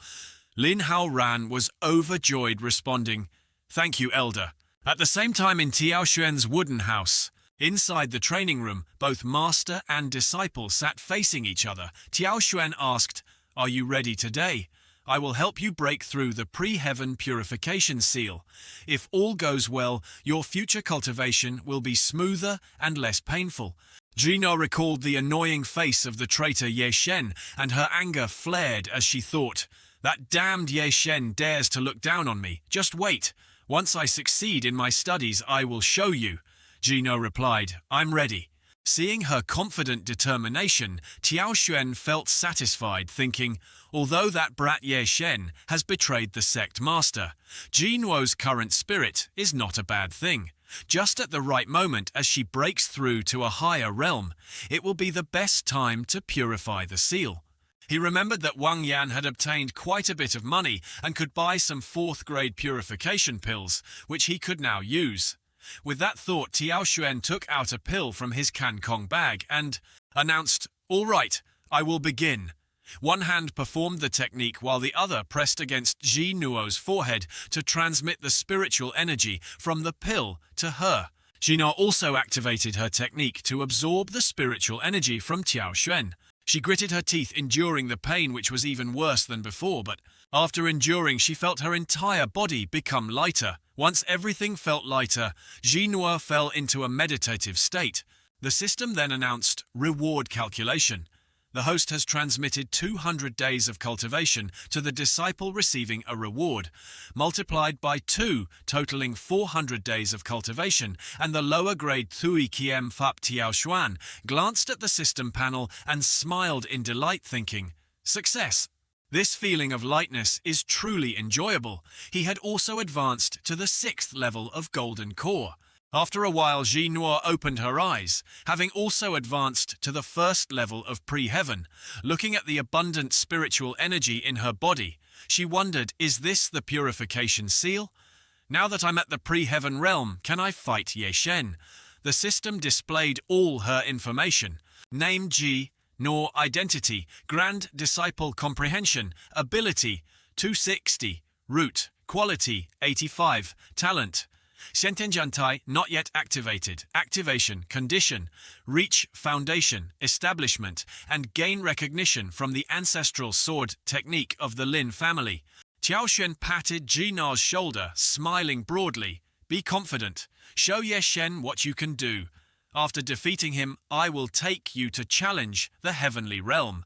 Speaker 1: Lin Haoran was overjoyed, responding, "Thank you, elder." At the same time, in Tiaoxuan's wooden house, inside the training room, both master and disciple sat facing each other. Tiaoxuan asked, "Are you ready today? I will help you break through the pre-heaven purification seal. If all goes well, your future cultivation will be smoother and less painful." Jino recalled the annoying face of the traitor Ye Shen, and her anger flared as she thought, "That damned Ye Shen dares to look down on me. Just wait. Once I succeed in my studies, I will show you." Jino replied, "I'm ready." Seeing her confident determination, Tiaoxuan felt satisfied, thinking, although that brat Ye Shen has betrayed the sect master, Jinwo's current spirit is not a bad thing. Just at the right moment, as she breaks through to a higher realm, it will be the best time to purify the seal. He remembered that Wang Yan had obtained quite a bit of money and could buy some 4th-grade purification pills, which he could now use. With that thought, Tiaoxuan took out a pill from his Kankong bag and announced, "All right, I will begin." One hand performed the technique while the other pressed against Ji Nuo's forehead to transmit the spiritual energy from the pill to her. Jina also activated her technique to absorb the spiritual energy from Tiaoxuan. She gritted her teeth, enduring the pain, which was even worse than before, but after enduring, she felt her entire body become lighter. Once everything felt lighter, Jinhua fell into a meditative state. The system then announced reward calculation. The host has transmitted 200 days of cultivation to the disciple receiving a reward, multiplied by 2, totaling 400 days of cultivation, and the lower grade Thui Kiem Fap Tiaoxuan glanced at the system panel and smiled in delight, thinking, "Success! This feeling of lightness is truly enjoyable." He had also advanced to the 6th level of Golden Core. After a while, Jinhua opened her eyes, having also advanced to the 1st level of pre-heaven. Looking at the abundant spiritual energy in her body, she wondered, is this the purification seal? Now that I'm at the pre-heaven realm, can I fight Ye Shen? The system displayed all her information. Name Ji, nor identity, grand disciple comprehension, ability 260, root, quality 85, talent. Shentenjantai not yet activated. Activation, condition, reach foundation, establishment, and gain recognition from the ancestral sword technique of the Lin family. Xiaoxuan patted Jina's shoulder, smiling broadly. Be confident. Show Ye Shen what you can do. After defeating him, I will take you to challenge the heavenly realm.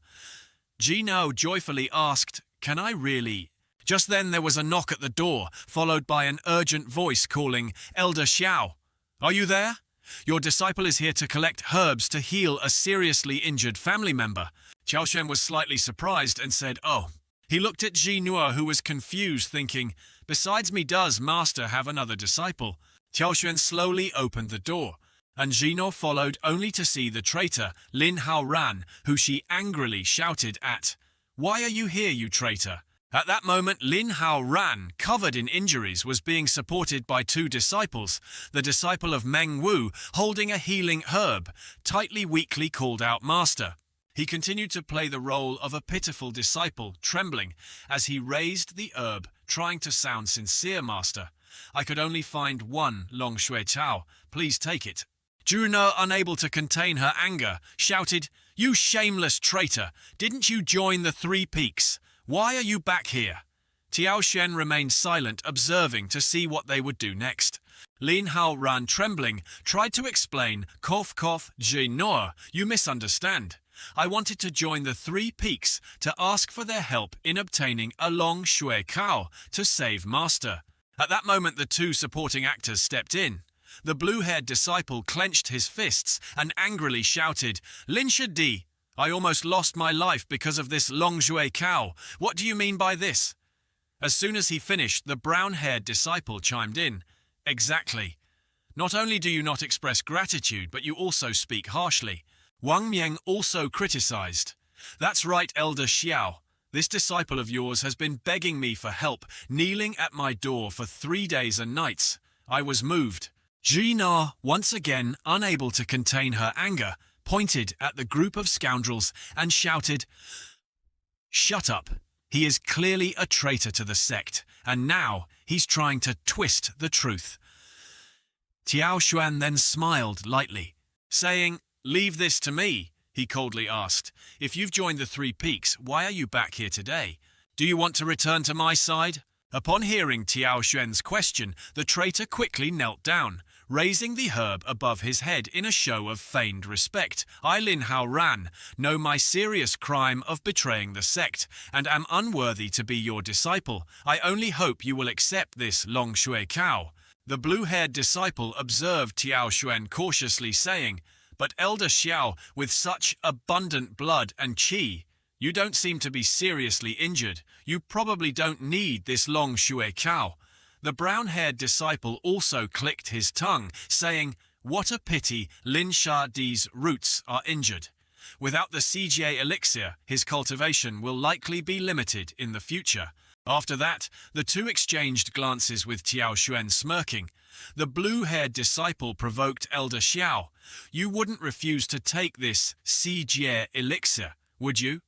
Speaker 1: Jino joyfully asked, Can I really? Just then there was a knock at the door, followed by an urgent voice calling, Elder Xiao. Are you there? Your disciple is here to collect herbs to heal a seriously injured family member. Xiaoxuan was slightly surprised and said, Oh. He looked at Jinua, who was confused, thinking, Besides me, does Master have another disciple? Xiaoxuan slowly opened the door, and Jino followed only to see the traitor, Lin Haoran, who she angrily shouted at. Why are you here, you traitor? At that moment, Lin Haoran, covered in injuries, was being supported by two disciples, the disciple of Meng Wu, holding a healing herb, tightly weakly called out Master. He continued to play the role of a pitiful disciple, trembling, as he raised the herb, trying to sound sincere, Master. I could only find one long shui chao. Please take it. Juno, unable to contain her anger, shouted, You shameless traitor! Didn't you join the Three Peaks? Why are you back here? Xiaoxuan remained silent, observing to see what they would do next. Lin Haoran, trembling, tried to explain, Cough, cough, Jino, you misunderstand. I wanted to join the Three Peaks to ask for their help in obtaining a long shui cao to save Master. At that moment, the two supporting actors stepped in. The blue-haired disciple clenched his fists and angrily shouted, Lin Shidi, I almost lost my life because of this long shui cao. What do you mean by this? As soon as he finished, the brown-haired disciple chimed in. Exactly. Not only do you not express gratitude, but you also speak harshly. Wang Mieng also criticized. That's right, Elder Xiao. This disciple of yours has been begging me for help, kneeling at my door for 3 days and nights. I was moved. Jina, once again unable to contain her anger, pointed at the group of scoundrels and shouted, Shut up. He is clearly a traitor to the sect, and now he's trying to twist the truth. Xiaoxuan then smiled lightly, saying, Leave this to me, he coldly asked. If you've joined the Three Peaks, why are you back here today? Do you want to return to my side? Upon hearing Xiaoxuan's question, the traitor quickly knelt down, raising the herb above his head in a show of feigned respect. I, Lin Haoran, know my serious crime of betraying the sect, and am unworthy to be your disciple. I only hope you will accept this long shui cao. The blue-haired disciple observed Xiaoxuan cautiously, saying, But Elder Xiao, with such abundant blood and qi, you don't seem to be seriously injured. You probably don't need this long shui cao. The brown-haired disciple also clicked his tongue, saying, What a pity Lin Shadi's roots are injured. Without the CGA elixir, his cultivation will likely be limited in the future. After that, the two exchanged glances with Xiaoxuan, smirking. The blue-haired disciple provoked Elder Xiao. You wouldn't refuse to take this CGA elixir, would you?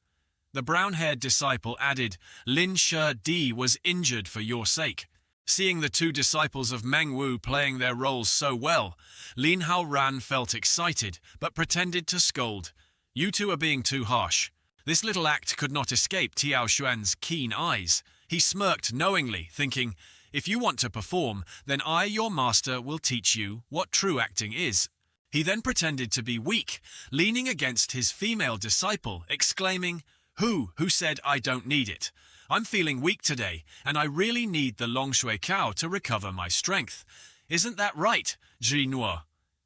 Speaker 1: The brown-haired disciple added, Lin Shadi was injured for your sake. Seeing the two disciples of Meng Wu playing their roles so well, Lin Haoran felt excited, but pretended to scold. You two are being too harsh. This little act could not escape Xiaoxuan's keen eyes. He smirked knowingly, thinking, If you want to perform, then I, your master, will teach you what true acting is. He then pretended to be weak, leaning against his female disciple, exclaiming, Who said I don't need it? I'm feeling weak today, and I really need the long shui cao to recover my strength. Isn't that right, Jinua?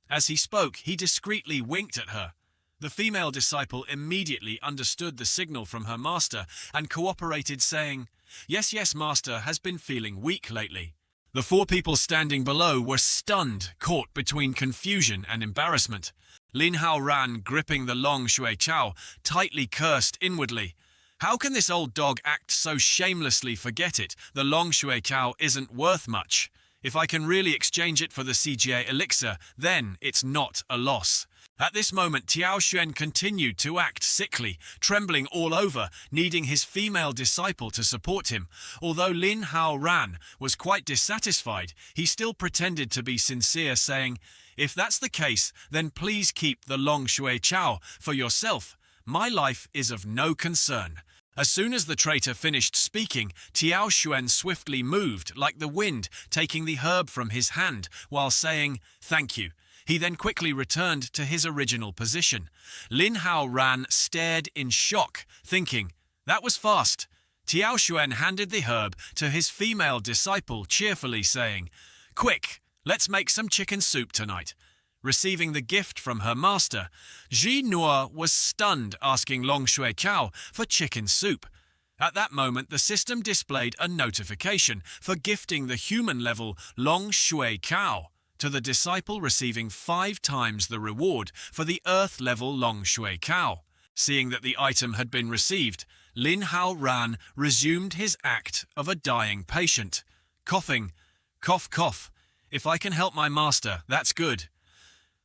Speaker 1: As he spoke, he discreetly winked at her. The female disciple immediately understood the signal from her master and cooperated, saying, Yes, yes, master has been feeling weak lately. The four people standing below were stunned, caught between confusion and embarrassment. Lin Haoran, gripping the long shui cao, tightly cursed inwardly. How can this old dog act so shamelessly? Forget it. The long shui cao isn't worth much. If I can really exchange it for the CGA elixir, then it's not a loss. At this moment, Tiao Xuan continued to act sickly, trembling all over, needing his female disciple to support him. Although Lin Hao Ran was quite dissatisfied, he still pretended to be sincere, saying, "If that's the case, then please keep the Long Shui Chao for yourself. My life is of no concern." As soon as the traitor finished speaking, Tiao Xuan swiftly moved like the wind, taking the herb from his hand while saying, "Thank you." He then quickly returned to his original position. Lin Hao Ran stared in shock, thinking, "That was fast." Tiao Xuan handed the herb to his female disciple, cheerfully saying, "Quick, let's make some chicken soup tonight." Receiving the gift from her master, Ji Nuo was stunned, asking Long Shui Chao for chicken soup. At that moment, the system displayed a notification for gifting the human-level Long Shui Chao to the disciple, receiving 5 times the reward for the earth-level Long Shui Chao. Seeing that the item had been received, Lin Hao Ran resumed his act of a dying patient, coughing, "Cough, cough. If I can help my master, that's good."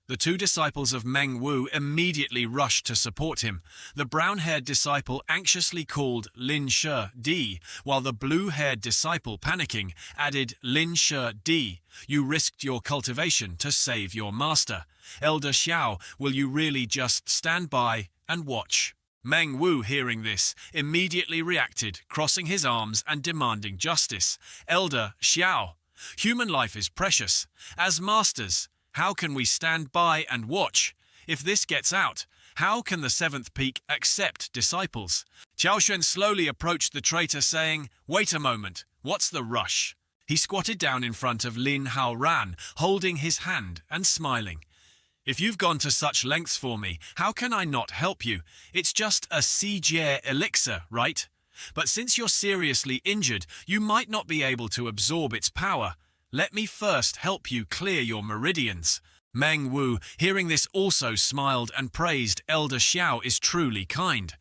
Speaker 1: The 2 disciples of Meng Wu immediately rushed to support him. The brown-haired disciple anxiously called Lin Shi Di, while the blue-haired disciple, panicking, added, "Lin Shi Di, you risked your cultivation to save your master. Elder Xiao, will you really just stand by and watch?" Meng Wu, hearing this, immediately reacted, crossing his arms and demanding justice. "Elder Xiao, human life is precious. As masters, how can we stand by and watch? If this gets out, how can the 7th peak accept disciples?" Tiao Xuan slowly approached the traitor, saying, "Wait a moment, what's the rush?" He squatted down in front of Lin Hao Ran, holding his hand and smiling. "If you've gone to such lengths for me, how can I not help you? It's just a Sijie elixir, right? But since you're seriously injured, you might not be able to absorb its power. Let me first help you clear your meridians." Meng Wu, hearing this, also smiled and praised Elder Xiao is truly kind.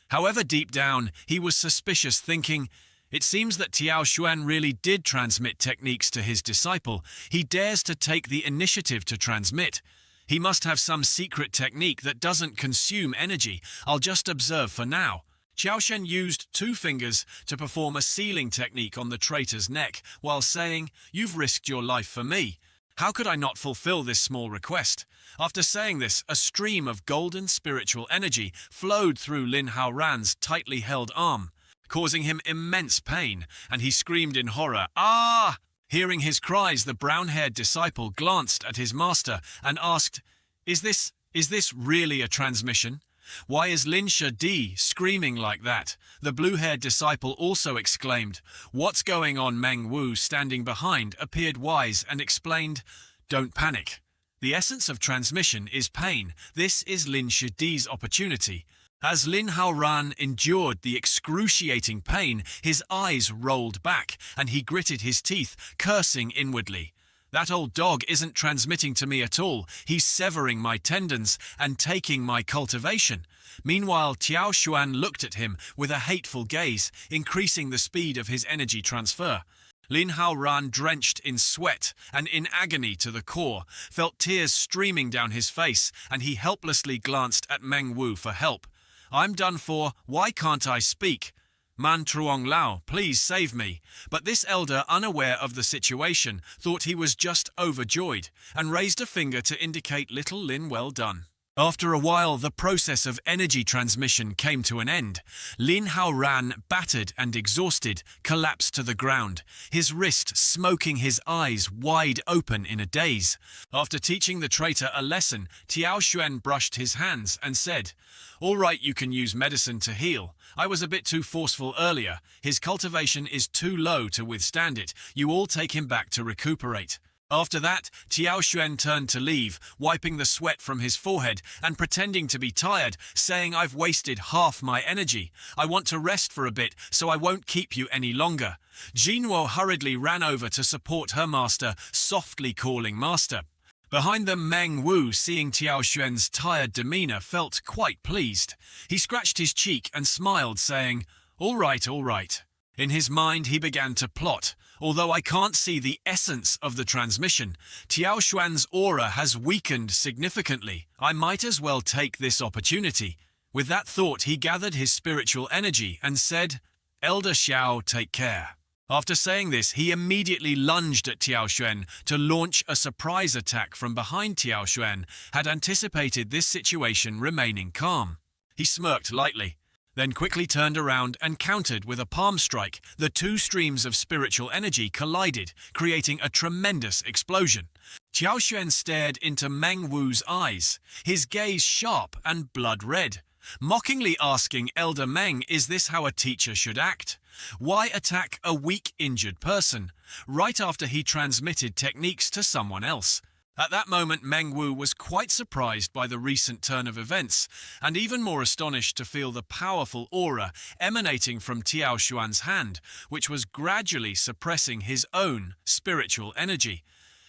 Speaker 1: However, deep down, he was suspicious, thinking, "It seems that Tiao Xuan really did transmit techniques to his disciple. He dares to take the initiative to transmit. He must have some secret technique that doesn't consume energy. I'll just observe for now." Tiao Xuan used 2 fingers to perform a sealing technique on the traitor's neck, while saying, "You've risked your life for me. How could I not fulfill this small request?" After saying this, a stream of golden spiritual energy flowed through Lin Hao Ran's tightly held arm, causing him immense pain, and he screamed in horror, "Ah!" Hearing his cries, the brown-haired disciple glanced at his master and asked, Is this really a transmission? Why is Lin Shi Di screaming like that?" The blue-haired disciple also exclaimed, "What's going on?" Meng Wu, standing behind, appeared wise and explained, "Don't panic. The essence of transmission is pain. This is Lin Shi Di's opportunity." As Lin Hao Ran endured the excruciating pain, his eyes rolled back, and he gritted his teeth, cursing inwardly. "That old dog isn't transmitting to me at all. He's severing my tendons and taking my cultivation." Meanwhile, Tiao Xuan looked at him with a hateful gaze, increasing the speed of his energy transfer. Lin Hao Ran, drenched in sweat and in agony to the core, felt tears streaming down his face, and he helplessly glanced at Meng Wu for help. "I'm done for. Why can't I speak? Man Truong Lao, please save me." But this elder, unaware of the situation, thought he was just overjoyed, and raised a finger to indicate little Lin well done. After a while, the process of energy transmission came to an end. Lin Hao Ran, battered and exhausted, collapsed to the ground, his wrist smoking, his eyes wide open in a daze. After teaching the traitor a lesson, Tiao Xuan brushed his hands and said, "All right, you can use medicine to heal. I was a bit too forceful earlier. His cultivation is too low to withstand it. You all take him back to recuperate." After that, Tiao Xuan turned to leave, wiping the sweat from his forehead and pretending to be tired, saying, "I've wasted half my energy. I want to rest for a bit, so I won't keep you any longer." Jinwo hurriedly ran over to support her master, softly calling "Master." Behind them, Meng Wu, seeing Tiao Xuan's tired demeanor, felt quite pleased. He scratched his cheek and smiled, saying, All right, all right." In his mind, he began to plot. Although I can't see the essence of the transmission, Tiao Xuan's aura has weakened significantly. I might as well take this opportunity. With that thought, he gathered his spiritual energy and said, Elder Xiao, take care. After saying this, he immediately lunged at Tiao Xuan to launch a surprise attack from behind. Tiao Xuan had anticipated this situation, remaining calm. He smirked lightly, then quickly turned around and countered with a palm strike. The two streams of spiritual energy collided, creating a tremendous explosion. Tiao Xuan stared into Meng Wu's eyes, his gaze sharp and blood red, mockingly asking Elder Meng, is this how a teacher should act? Why attack a weak, injured person, right after he transmitted techniques to someone else? At that moment, Meng Wu was quite surprised by the recent turn of events, and even more astonished to feel the powerful aura emanating from Tiao Xuan's hand, which was gradually suppressing his own spiritual energy.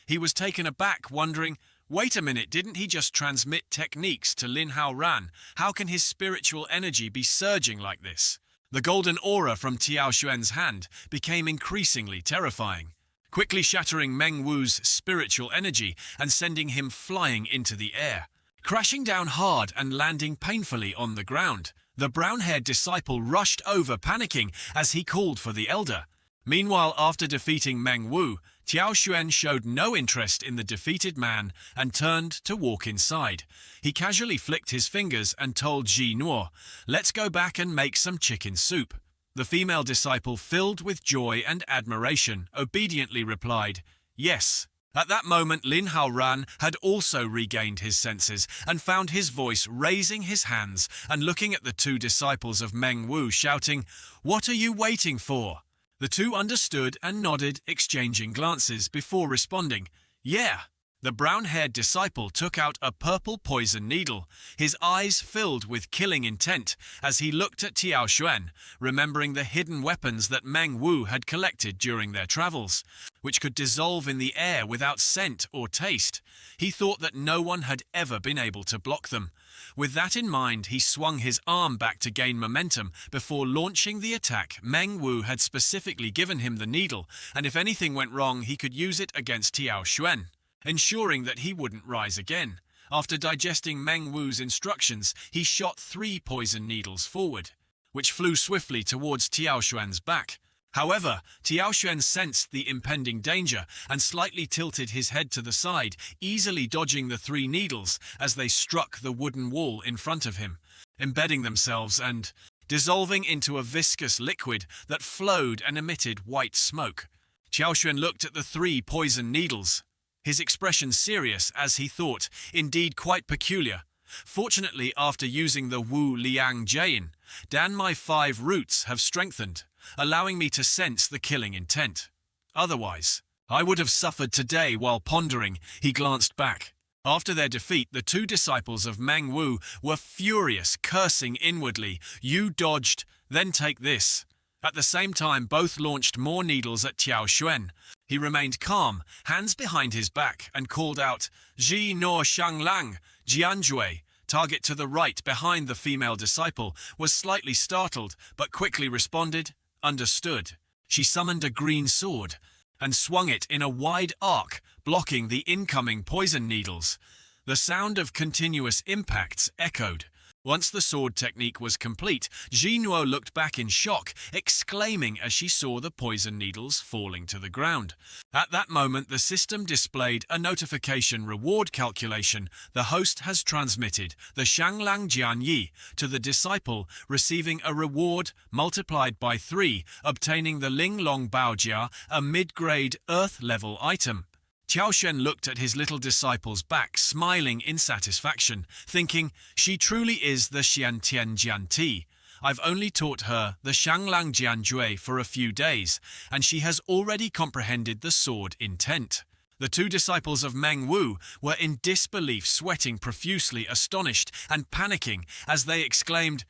Speaker 1: He was taken aback, wondering, wait a minute, didn't he just transmit techniques to Lin Haoran? How can his spiritual energy be surging like this? The golden aura from Tiao Xuan's hand became increasingly terrifying, quickly shattering Meng Wu's spiritual energy and sending him flying into the air, crashing down hard and landing painfully on the ground. The brown-haired disciple rushed over, panicking as he called for the elder. Meanwhile, after defeating Meng Wu, Tiao Xuan showed no interest in the defeated man and turned to walk inside. He casually flicked his fingers and told Ji Nuo, let's go back and make some chicken soup. The female disciple, filled with joy and admiration, obediently replied, yes. At that moment, Lin Haoran had also regained his senses and found his voice, raising his hands and looking at the two disciples of Meng Wu, shouting, what are you waiting for? The two understood and nodded, exchanging glances before responding, yeah. The brown-haired disciple took out a purple poison needle, his eyes filled with killing intent as he looked at Tiao Xuan, remembering the hidden weapons that Meng Wu had collected during their travels, which could dissolve in the air without scent or taste. He thought that no one had ever been able to block them. With that in mind, he swung his arm back to gain momentum before launching the attack. Meng Wu had specifically given him the needle, and if anything went wrong, he could use it against Tiao Xuan, ensuring that he wouldn't rise again. After digesting Meng Wu's instructions, he shot 3 poison needles forward, which flew swiftly towards Tiao Xuan's back. However, Tiao Xuan sensed the impending danger and slightly tilted his head to the side, easily dodging the 3 needles as they struck the wooden wall in front of him, embedding themselves and dissolving into a viscous liquid that flowed and emitted white smoke. Tiao Xuan looked at the 3 poison needles, his expression serious as he thought, indeed quite peculiar. Fortunately, after using the Wu Liang Jian, Dan, my 5 roots have strengthened, allowing me to sense the killing intent. Otherwise, I would have suffered today. While pondering, he glanced back. After their defeat, the 2 disciples of Meng Wu were furious, cursing inwardly, you dodged, then take this. At the same time, both launched more needles at Tiao Xuan. He remained calm, hands behind his back, and called out, Ji No Shanglang, Jianjue. Target to the right behind the female disciple was slightly startled, but quickly responded, understood. She summoned a green sword and swung it in a wide arc, blocking the incoming poison needles. The sound of continuous impacts echoed. Once the sword technique was complete, Ji Nuo looked back in shock, exclaiming as she saw the poison needles falling to the ground. At that moment, the system displayed a notification reward calculation. The host has transmitted the Shanglang Jian Yi to the disciple, receiving a reward multiplied by 3, obtaining the Ling Long Baojia, a mid-grade Earth-level item. Tiao Xuan looked at his little disciple's back, smiling in satisfaction, thinking, she truly is the Xiantian Jian Ti. I've only taught her the Shanglang Jian Jue for a few days, and she has already comprehended the sword intent. The 2 disciples of Meng Wu were in disbelief, sweating profusely, astonished and panicking as they exclaimed,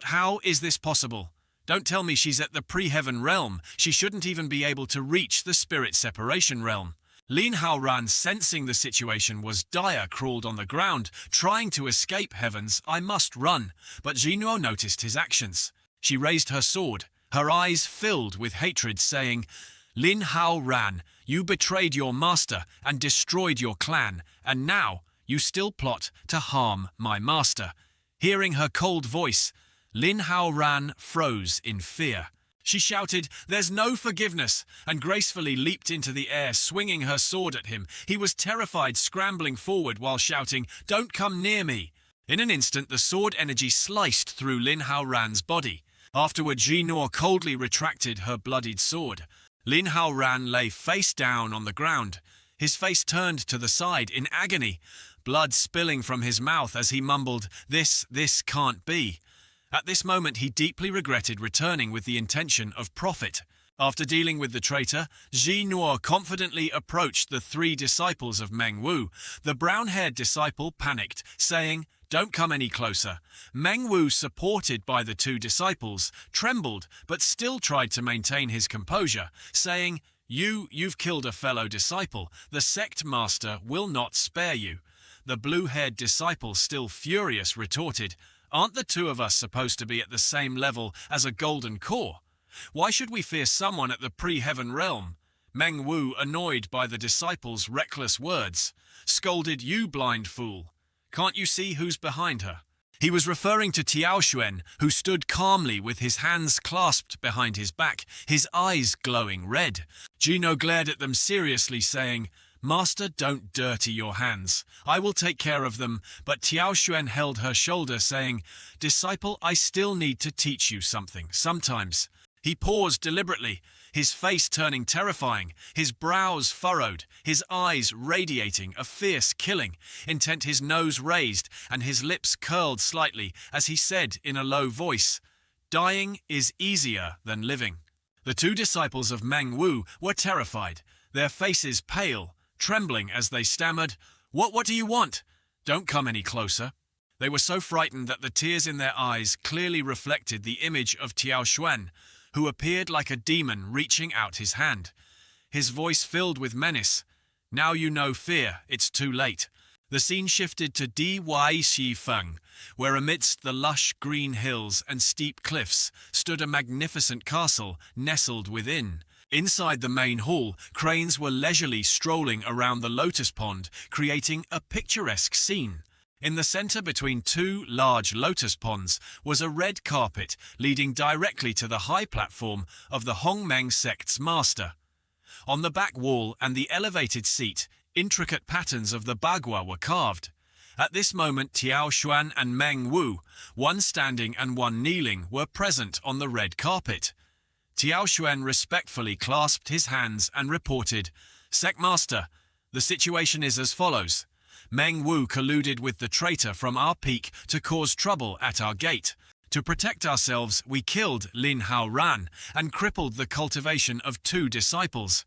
Speaker 1: how is this possible? Don't tell me she's at the pre-heaven realm. She shouldn't even be able to reach the spirit separation realm. Lin Haoran, sensing the situation was dire, crawled on the ground, trying to escape. Heavens, I must run. But Ji Nuo noticed his actions. She raised her sword, her eyes filled with hatred, saying, Lin Hao ran. You betrayed your master and destroyed your clan, and now you still plot to harm my master. Hearing her cold voice, Lin Hao Ran froze in fear. She shouted, "There's no forgiveness," and gracefully leaped into the air, swinging her sword at him. He was terrified, scrambling forward while shouting, "Don't come near me." In an instant, the sword energy sliced through Lin Hao Ran's body. Afterward, Jinor coldly retracted her bloodied sword. Lin Hao Ran lay face down on the ground, his face turned to the side in agony, blood spilling from his mouth as he mumbled, This can't be." At this moment, he deeply regretted returning with the intention of profit. After dealing with the traitor, Jinor confidently approached the 3 disciples of Meng Wu. The brown-haired disciple panicked, saying, "Don't come any closer." Meng Wu, supported by the 2 disciples, trembled but still tried to maintain his composure, saying, You've killed a fellow disciple. The sect master will not spare you." The blue-haired disciple, still furious, retorted, "Aren't the 2 of us supposed to be at the same level as a golden core? Why should we fear someone at the pre-heaven realm?" Meng Wu, annoyed by the disciple's reckless words, scolded, "You blind fool. Can't you see who's behind her?" He was referring to Tiao Xuan, who stood calmly with his hands clasped behind his back, his eyes glowing red. Gino glared at them seriously, saying, "Master, don't dirty your hands. I will take care of them." But Tiao Xuan held her shoulder, saying, "Disciple, I still need to teach you something, sometimes." He paused deliberately, his face turning terrifying, his brows furrowed, his eyes radiating a fierce killing intent, his nose raised and his lips curled slightly as he said in a low voice, "Dying is easier than living." The 2 disciples of Meng Wu were terrified, their faces pale, trembling as they stammered, What do you want? Don't come any closer." They were so frightened that the tears in their eyes clearly reflected the image of Tiao Xuan, who appeared like a demon reaching out his hand. His voice filled with menace. "Now you know fear, it's too late." The scene shifted to Dyi Feng, where amidst the lush green hills and steep cliffs stood a magnificent castle nestled within. Inside the main hall, cranes were leisurely strolling around the lotus pond, creating a picturesque scene. In the center between 2 large lotus ponds was a red carpet leading directly to the high platform of the Hongmeng sect's master. On the back wall and the elevated seat, intricate patterns of the bagua were carved. At this moment, Tiao Xuan and Meng Wu, one standing and one kneeling, were present on the red carpet. Tiao Xuan respectfully clasped his hands and reported, "Sect Master, the situation is as follows. Meng Wu colluded with the traitor from our peak to cause trouble at our gate. To protect ourselves, we killed Lin Hao Ran and crippled the cultivation of 2 disciples.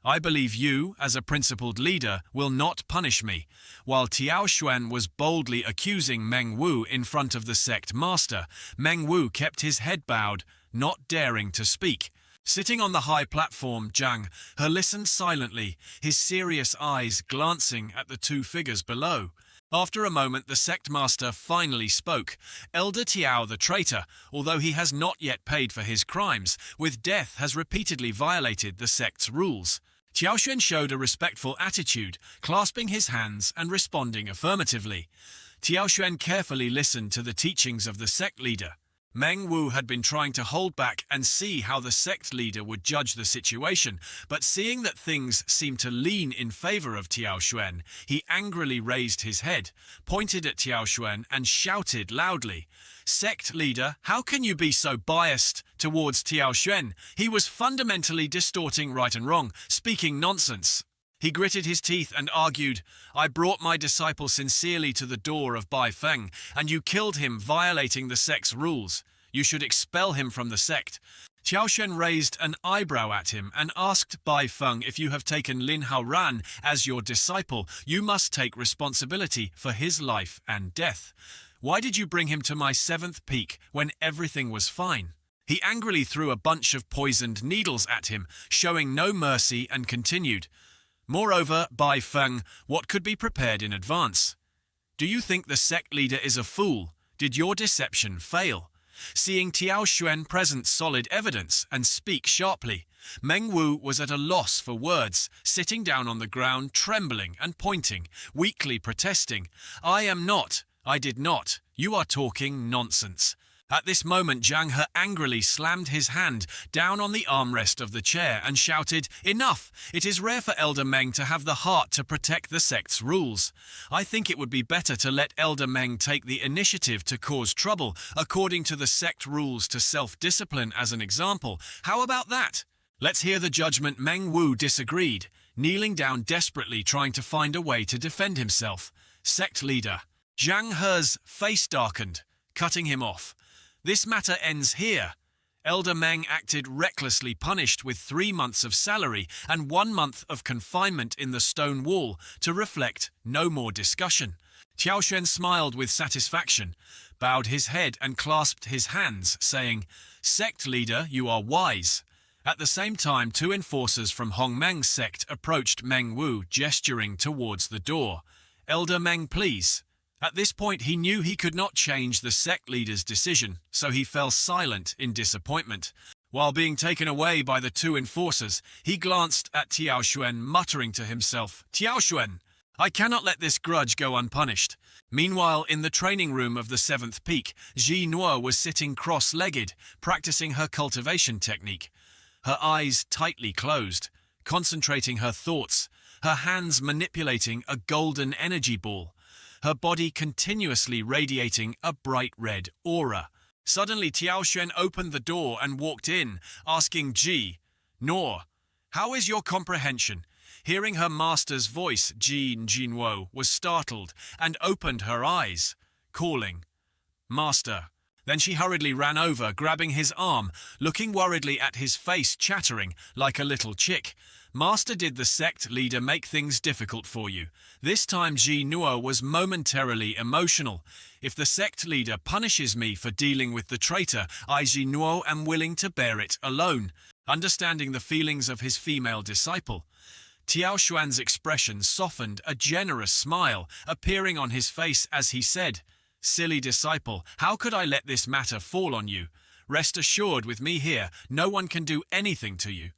Speaker 1: I believe you, as a principled leader, will not punish me." While Tiao Xuan was boldly accusing Meng Wu in front of the sect master, Meng Wu kept his head bowed, not daring to speak. Sitting on the high platform, Zhang He listened silently, his serious eyes glancing at the 2 figures below. After a moment, the sect master finally spoke. "Elder Tiao the traitor, although he has not yet paid for his crimes, with death has repeatedly violated the sect's rules." Tiao Xuan showed a respectful attitude, clasping his hands and responding affirmatively. Tiao Xuan carefully listened to the teachings of the sect leader. Meng Wu had been trying to hold back and see how the sect leader would judge the situation, but seeing that things seemed to lean in favor of Tiao Xuan, he angrily raised his head, pointed at Tiao Xuan and shouted loudly, "Sect leader, how can you be so biased towards Tiao Xuan? He was fundamentally distorting right and wrong, speaking nonsense." He gritted his teeth and argued, "I brought my disciple sincerely to the door of Bai Feng, and you killed him violating the sect's rules. You should expel him from the sect." Tiao Xuan raised an eyebrow at him and asked Bai Feng, "If you have taken Lin Hao Ran as your disciple, you must take responsibility for his life and death. Why did you bring him to my 7th peak when everything was fine?" He angrily threw a bunch of poisoned needles at him, showing no mercy, and continued, "Moreover, Bai Feng, what could be prepared in advance? Do you think the sect leader is a fool? Did your deception fail? seeing Tiao Xuan present solid evidence and speak sharply. Meng Wu was at a loss for words, sitting down on the ground, trembling and pointing, weakly protesting. "I am not. I did not. You are talking nonsense." At this moment, Zhang He angrily slammed his hand down on the armrest of the chair and shouted, "Enough! It is rare for Elder Meng to have the heart to protect the sect's rules. I think it would be better to let Elder Meng take the initiative to cause trouble, according to the sect rules to self-discipline as an example. How about that?" "Let's hear the judgment." Meng Wu disagreed, kneeling down desperately trying to find a way to defend himself. "Sect leader." Zhang He's face darkened, cutting him off. "This matter ends here." Elder Meng acted recklessly, punished with 3 months of salary and 1 month of confinement in the stone wall to reflect no more discussion. Tiao Xuan smiled with satisfaction, bowed his head and clasped his hands, saying, "Sect leader, you are wise." At the same time, 2 enforcers from Hongmeng's sect approached Meng Wu, gesturing towards the door. "Elder Meng, please." At this point, he knew he could not change the sect leader's decision, so he fell silent in disappointment. While being taken away by the 2 enforcers, he glanced at Tiao Xuan, muttering to himself, "Tiao Xuan, I cannot let this grudge go unpunished." Meanwhile, in the training room of the 7th Peak, Ji Nuo was sitting cross-legged, practicing her cultivation technique. Her eyes tightly closed, concentrating her thoughts, her hands manipulating a golden energy ball, her body continuously radiating a bright red aura. Suddenly, Tiao Xuan opened the door and walked in, asking Ji Nuo, "How is your comprehension?" Hearing her master's voice, Ji Nuo was startled and opened her eyes, calling, "Master." Then she hurriedly ran over, grabbing his arm, looking worriedly at his face, chattering like a little chick. "Master, did the sect leader make things difficult for you?" This time Ji Nuo was momentarily emotional. "If the sect leader punishes me for dealing with the traitor, I, Ji Nuo, am willing to bear it alone." Understanding the feelings of his female disciple, Tiao Xuan's expression softened, a generous smile appearing on his face as he said, "Silly disciple, how could I let this matter fall on you? Rest assured, with me here, no one can do anything to you."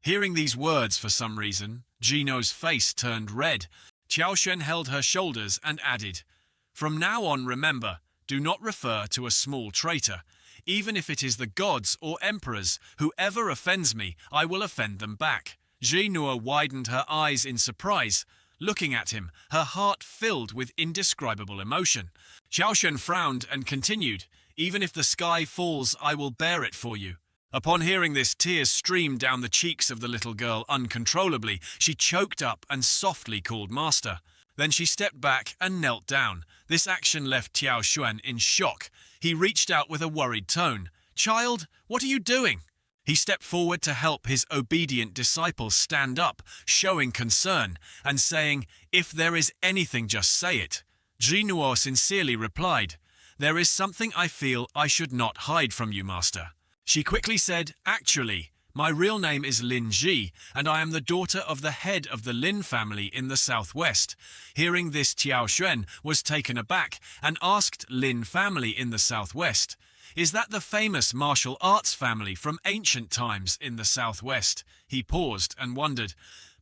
Speaker 1: Hearing these words, for some reason, Gino's face turned red. Tiao Xuan held her shoulders and added, "From now on, remember, do not refer to a small traitor. Even if it is the gods or emperors, whoever offends me, I will offend them back." Jinua widened her eyes in surprise, looking at him, her heart filled with indescribable emotion. Tiao Xuan frowned and continued, "Even if the sky falls, I will bear it for you." Upon hearing this, tears streamed down the cheeks of the little girl uncontrollably. She choked up and softly called Master. Then she stepped back and knelt down. This action left Tiao Xuan in shock. He reached out with a worried tone. "Child, what are you doing?" He stepped forward to help his obedient disciple stand up, showing concern, and saying, "If there is anything, just say it." Jinuo sincerely replied, "There is something I feel I should not hide from you, Master." She quickly said, "Actually, my real name is Lin Ji, and I am the daughter of the head of the Lin family in the southwest." Hearing this, Tiao Xuan was taken aback and asked, "Lin family in the southwest? Is that the famous martial arts family from ancient times in the southwest?" He paused and wondered,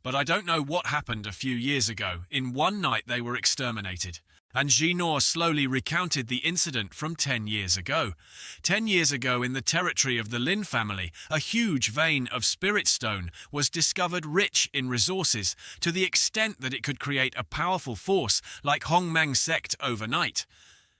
Speaker 1: "But I don't know what happened a few years ago. In one night they were exterminated." And Jinor slowly recounted the incident from 10 years ago. 10 years ago, in the territory of the Lin family, a huge vein of spirit stone was discovered rich in resources, to the extent that it could create a powerful force like Hongmeng sect overnight.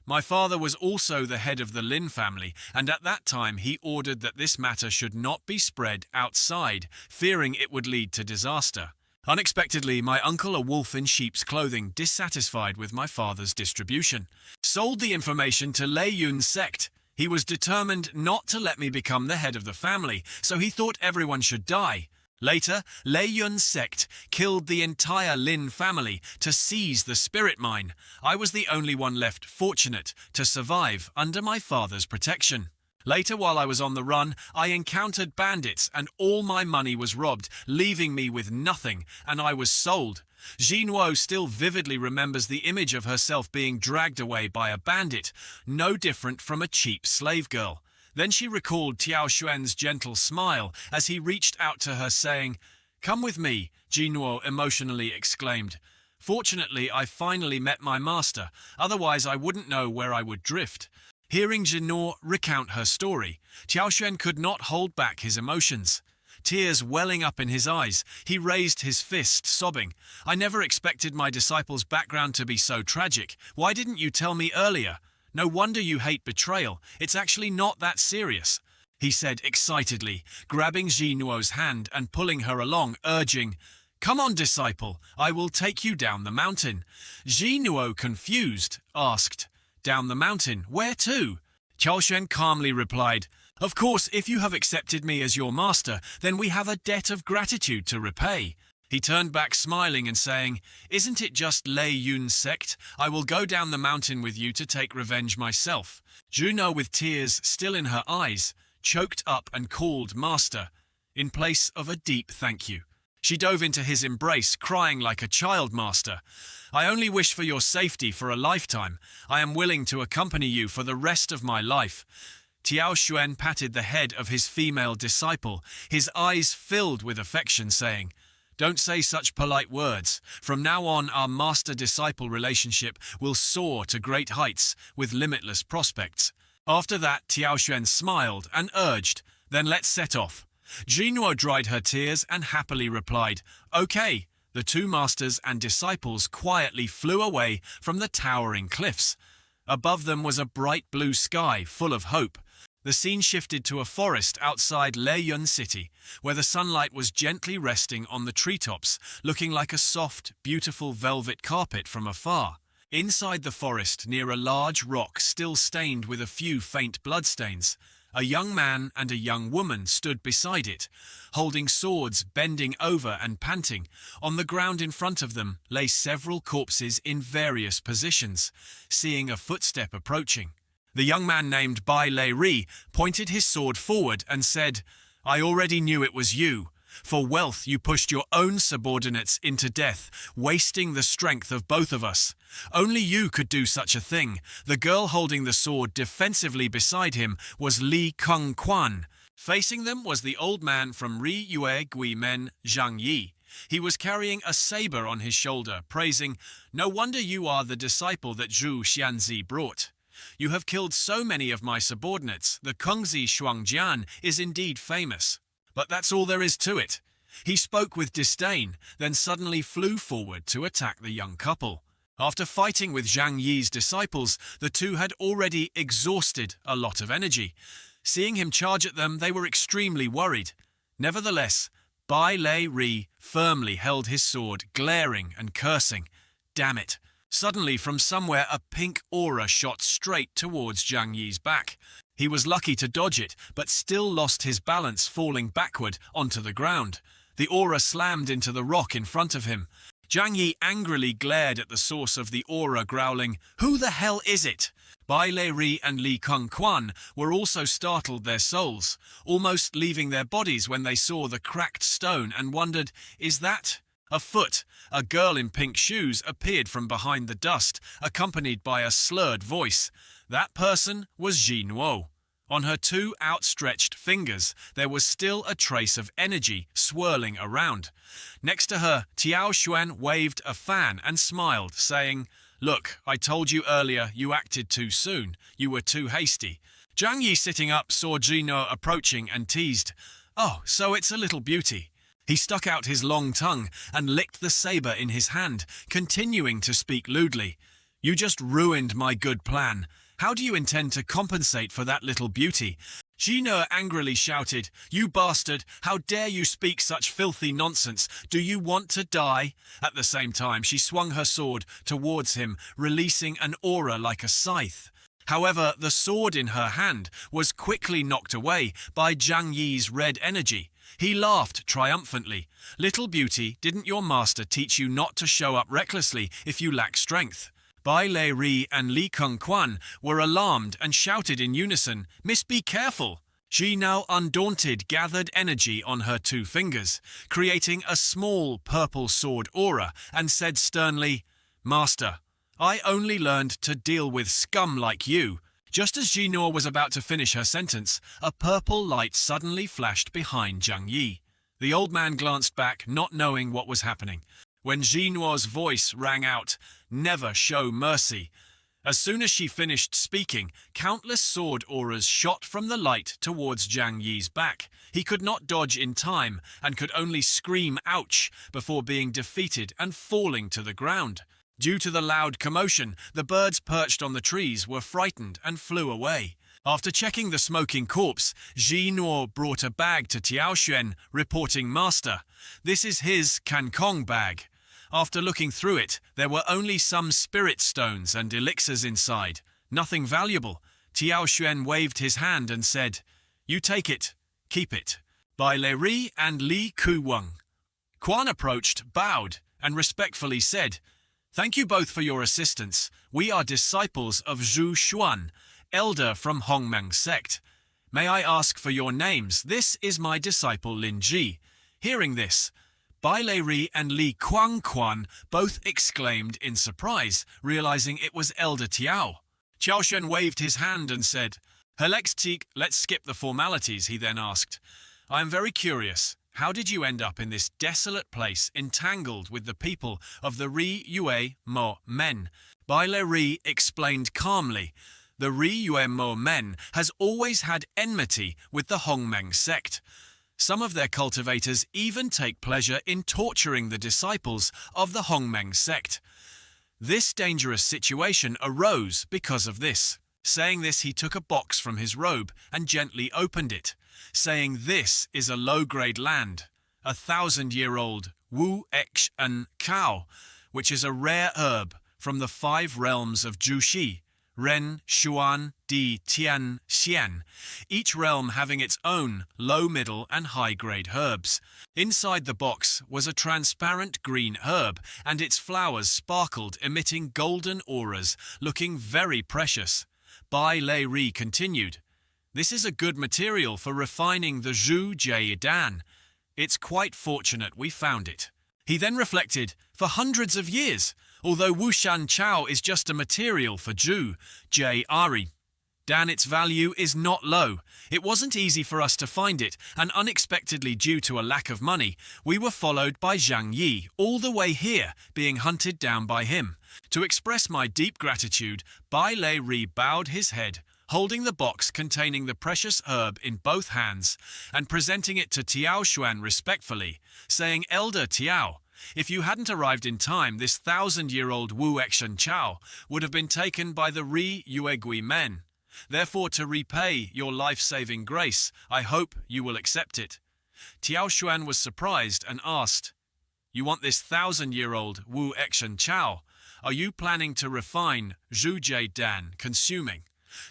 Speaker 1: My father was also the head of the Lin family, and at that time he ordered that this matter should not be spread outside, fearing it would lead to disaster. Unexpectedly, my uncle, a wolf in sheep's clothing, dissatisfied with my father's distribution, sold the information to Lei Yun's sect. He was determined not to let me become the head of the family, so he thought everyone should die. Later, Lei Yun's sect killed the entire Lin family to seize the spirit mine. I was the only one left fortunate to survive under my father's protection. Later, while I was on the run, I encountered bandits and all my money was robbed, leaving me with nothing, and I was sold. Jinwo still vividly remembers the image of herself being dragged away by a bandit, no different from a cheap slave girl. Then she recalled Tiao Xuan's gentle smile as he reached out to her saying, "Come with me," Jinwo emotionally exclaimed. "Fortunately, I finally met my master, otherwise I wouldn't know where I would drift." Hearing Jinwo recount her story, Tiao Xuan could not hold back his emotions. Tears welling up in his eyes, he raised his fist, sobbing, "I never expected my disciple's background to be so tragic. Why didn't you tell me earlier? No wonder you hate betrayal. It's actually not that serious," he said excitedly, grabbing Jinwo's hand and pulling her along, urging, "Come on, disciple, I will take you down the mountain." Jinwo, confused, asked, "Down the mountain? Where to?" Tiao Xuan calmly replied, "Of course, if you have accepted me as your master, then we have a debt of gratitude to repay." He turned back smiling and saying, "Isn't it just Lei Yun's sect? I will go down the mountain with you to take revenge myself." Juno, with tears still in her eyes, choked up and called master, in place of a deep thank you. She dove into his embrace, crying like a child. "Master, I only wish for your safety for a lifetime. I am willing to accompany you for the rest of my life." Tiao Xuan patted the head of his female disciple, his eyes filled with affection, saying, "Don't say such polite words. From now on, our master-disciple relationship will soar to great heights with limitless prospects." After that, Tiao Xuan smiled and urged, "Then let's set off." Jinwo dried her tears and happily replied, "Okay." The two masters and disciples quietly flew away from the towering cliffs. Above them was a bright blue sky full of hope. The scene shifted to a forest outside Leiyun City, where the sunlight was gently resting on the treetops, looking like a soft, beautiful velvet carpet from afar. Inside the forest, near a large rock still stained with a few faint bloodstains, a young man and a young woman stood beside it, holding swords, bending over and panting. On the ground in front of them lay several corpses in various positions, seeing a footstep approaching. The young man, named Bai Lei Ri, pointed his sword forward and said, "I already knew it was you. For wealth you pushed your own subordinates into death, wasting the strength of both of us. Only you could do such a thing." The girl holding the sword defensively beside him was Li Kung Quan. Facing them was the old man from Ri Yue Gui Men, Zhang Yi. He was carrying a saber on his shoulder, praising, "No wonder you are the disciple that Zhu Xianzi brought. You have killed so many of my subordinates. The Kungzi Shuangjian is indeed famous. But that's all there is to it." He spoke with disdain, then suddenly flew forward to attack the young couple. After fighting with Zhang Yi's disciples, the two had already exhausted a lot of energy. Seeing him charge at them, they were extremely worried. Nevertheless, Bai Lei Ri firmly held his sword, glaring and cursing. "Damn it." Suddenly, from somewhere, a pink aura shot straight towards Zhang Yi's back. He was lucky to dodge it, but still lost his balance, falling backward onto the ground. The aura slammed into the rock in front of him. Zhang Yi angrily glared at the source of the aura, growling, "Who the hell is it?" Bai Lei Ri and Li Kung Quan were also startled their souls, almost leaving their bodies when they saw the cracked stone and wondered, "Is that?" A foot, a girl in pink shoes, appeared from behind the dust, accompanied by a slurred voice. That person was Jinwo. On her two outstretched fingers, there was still a trace of energy swirling around. Next to her, Tiao Xuan waved a fan and smiled, saying, "Look, I told you earlier you acted too soon. You were too hasty." Zhang Yi, sitting up, saw Jinwo approaching and teased, "Oh, so it's a little beauty." He stuck out his long tongue and licked the saber in his hand, continuing to speak lewdly. "You just ruined my good plan. How do you intend to compensate for that little beauty?" Jinwo angrily shouted, "You bastard! How dare you speak such filthy nonsense? Do you want to die?" At the same time, she swung her sword towards him, releasing an aura like a scythe. However, the sword in her hand was quickly knocked away by Zhang Yi's red energy. He laughed triumphantly. "Little beauty, didn't your master teach you not to show up recklessly if you lack strength?" Bai Lei Ri and Li Kung Quan were alarmed and shouted in unison, "Miss, be careful!" She, now undaunted, gathered energy on her 2 fingers, creating a small purple sword aura, and said sternly, "Master, I only learned to deal with scum like you." Just as Jinor was about to finish her sentence, a purple light suddenly flashed behind Zhang Yi. The old man glanced back, not knowing what was happening. When Jinor's voice rang out, "Never show mercy." As soon as she finished speaking, countless sword auras shot from the light towards Zhang Yi's back. He could not dodge in time and could only scream "ouch" before being defeated and falling to the ground. Due to the loud commotion, the birds perched on the trees were frightened and flew away. After checking the smoking corpse, Jinor brought a bag to Tiaoxuan, reporting, "Master, this is his Kankong bag." After looking through it, there were only some spirit stones and elixirs inside, nothing valuable. Tiaoxuan waved his hand and said, "You take it, keep it." Bai Lei Ri and Li Kuweng. Quan approached, bowed, and respectfully said, "Thank you both for your assistance. We are disciples of Zhu Xuan, elder from Hongmeng sect. May I ask for your names? This is my disciple Lin Ji." Hearing this, Bai Lei Ri and Li Kuang both exclaimed in surprise, realizing it was Elder Tiao. Tiaoxuan waved his hand and said, "Helextik, let's skip the formalities," he then asked. "I am very curious. How did you end up in this desolate place, entangled with the people of the Ri Yue Mo men?" Bai Lei Ri explained calmly, "The Ri Yue Mo men has always had enmity with the Hongmeng sect. Some of their cultivators even take pleasure in torturing the disciples of the Hongmeng sect. This dangerous situation arose because of this." Saying this, he took a box from his robe and gently opened it, saying, "This is a low-grade land, 1,000-year-old Wu X and Cow, which is a rare herb from the 5 realms of Jushi, Ren, Xuan, Di, Tian, Xian, each realm having its own low, middle, and high-grade herbs. Inside the box was a transparent green herb, and its flowers sparkled, emitting golden auras, looking very precious." Bai Lei Ri continued, "This is a good material for refining the Zhu Jie Dan. It's quite fortunate we found it." He then reflected, "For hundreds of years, although Wushan Chao is just a material for Zhu Jie Dan, its value is not low. It wasn't easy for us to find it, and unexpectedly, due to a lack of money, we were followed by Zhang Yi all the way here, being hunted down by him. To express my deep gratitude, Bai Lei Ri bowed his head, holding the box containing the precious herb in both hands, and presenting it to Tiaoxuan respectfully, saying, "Elder Tiao, if you hadn't arrived in time, this 1,000-year-old Wu Exan Chao would have been taken by the Ri Yuegui men. Therefore, to repay your life-saving grace, I hope you will accept it." Tiaoxuan was surprised and asked, "You want this 1,000-year-old Wu Exan Chao? Are you planning to refine Zhu Jie Dan, consuming?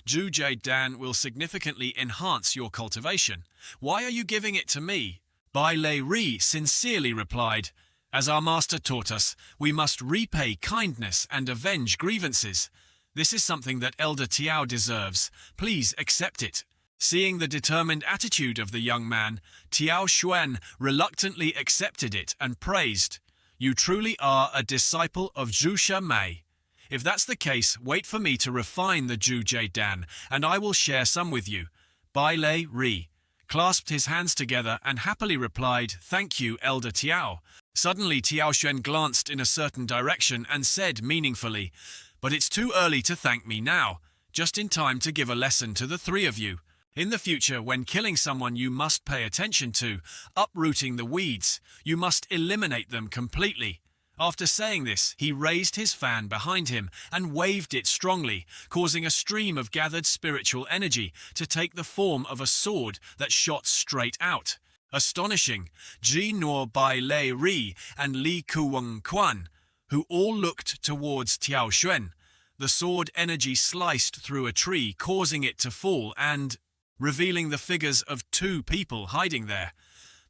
Speaker 1: Zhu Jie Dan will significantly enhance your cultivation. Why are you giving it to me?" Bai Lei Ri sincerely replied, "As our master taught us, we must repay kindness and avenge grievances. This is something that Elder Tiao deserves. Please accept it." Seeing the determined attitude of the young man, Tiaoxuan reluctantly accepted it and praised, "You truly are a disciple of Zhu Mei. If that's the case, wait for me to refine the Zhu Jie Dan, and I will share some with you." Bai Lei Ri clasped his hands together and happily replied, "Thank you, Elder Tiao." Suddenly, Tiaoxuan glanced in a certain direction and said meaningfully, "But it's too early to thank me now, just in time to give a lesson to the 3 of you. In the future, when killing someone you must pay attention to, uprooting the weeds, you must eliminate them completely." After saying this, he raised his fan behind him and waved it strongly, causing a stream of gathered spiritual energy to take the form of a sword that shot straight out. Astonishing, Ji Nuo Bai Lei Ri and Li Kuweng Quan, who all looked towards Tiaoxuan. The sword energy sliced through a tree, causing it to fall and revealing the figures of 2 people hiding there.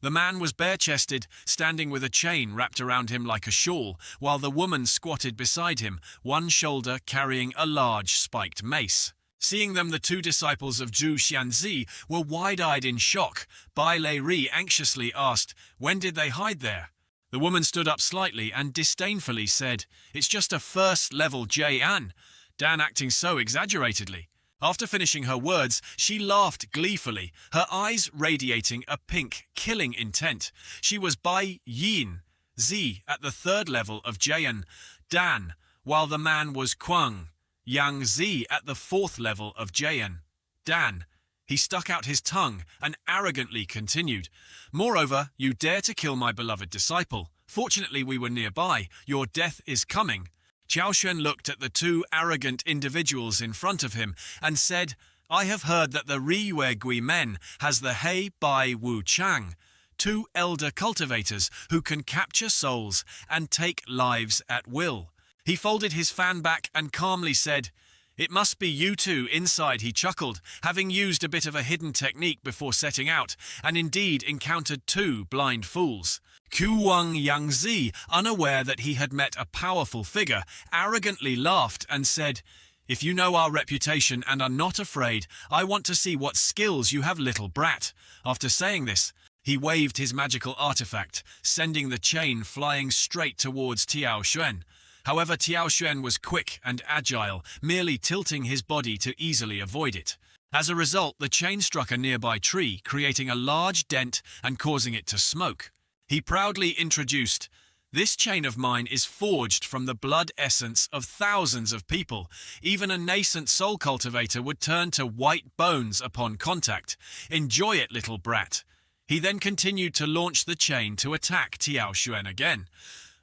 Speaker 1: The man was bare-chested, standing with a chain wrapped around him like a shawl, while the woman squatted beside him, one shoulder carrying a large spiked mace. Seeing them, the two disciples of Zhu Xianzi were wide-eyed in shock. Bai Lei Ri anxiously asked, "When did they hide there?" The woman stood up slightly and disdainfully said, "It's just a first-level J-An." Dan acting so exaggeratedly. After finishing her words, she laughed gleefully, her eyes radiating a pink, killing intent. She was Bai Yin Zi at the third level of Jian Dan, while the man was Kuang Yang Zi at the fourth level of Jian Dan. He stuck out his tongue and arrogantly continued, "Moreover, you dare to kill my beloved disciple. Fortunately, we were nearby. Your death is coming." Qiao Xuan looked at the two arrogant individuals in front of him and said, "I have heard that the Riyue Gui men has the Hei Bai Wu Chang, two elder cultivators who can capture souls and take lives at will." He folded his fan back and calmly said, "It must be you two." Inside he chuckled, having used a bit of a hidden technique before setting out, and indeed encountered two blind fools. Kuang Yangzi, unaware that he had met a powerful figure, arrogantly laughed and said, "If you know our reputation and are not afraid, I want to see what skills you have, little brat." After saying this, he waved his magical artifact, sending the chain flying straight towards Qiao Xuan. However, Qiao Xuan was quick and agile, merely tilting his body to easily avoid it. As a result, the chain struck a nearby tree, creating a large dent and causing it to smoke. He proudly introduced, "This chain of mine is forged from the blood essence of thousands of people. Even a nascent soul cultivator would turn to white bones upon contact. Enjoy it, little brat." He then continued to launch the chain to attack Qiao Xuan again.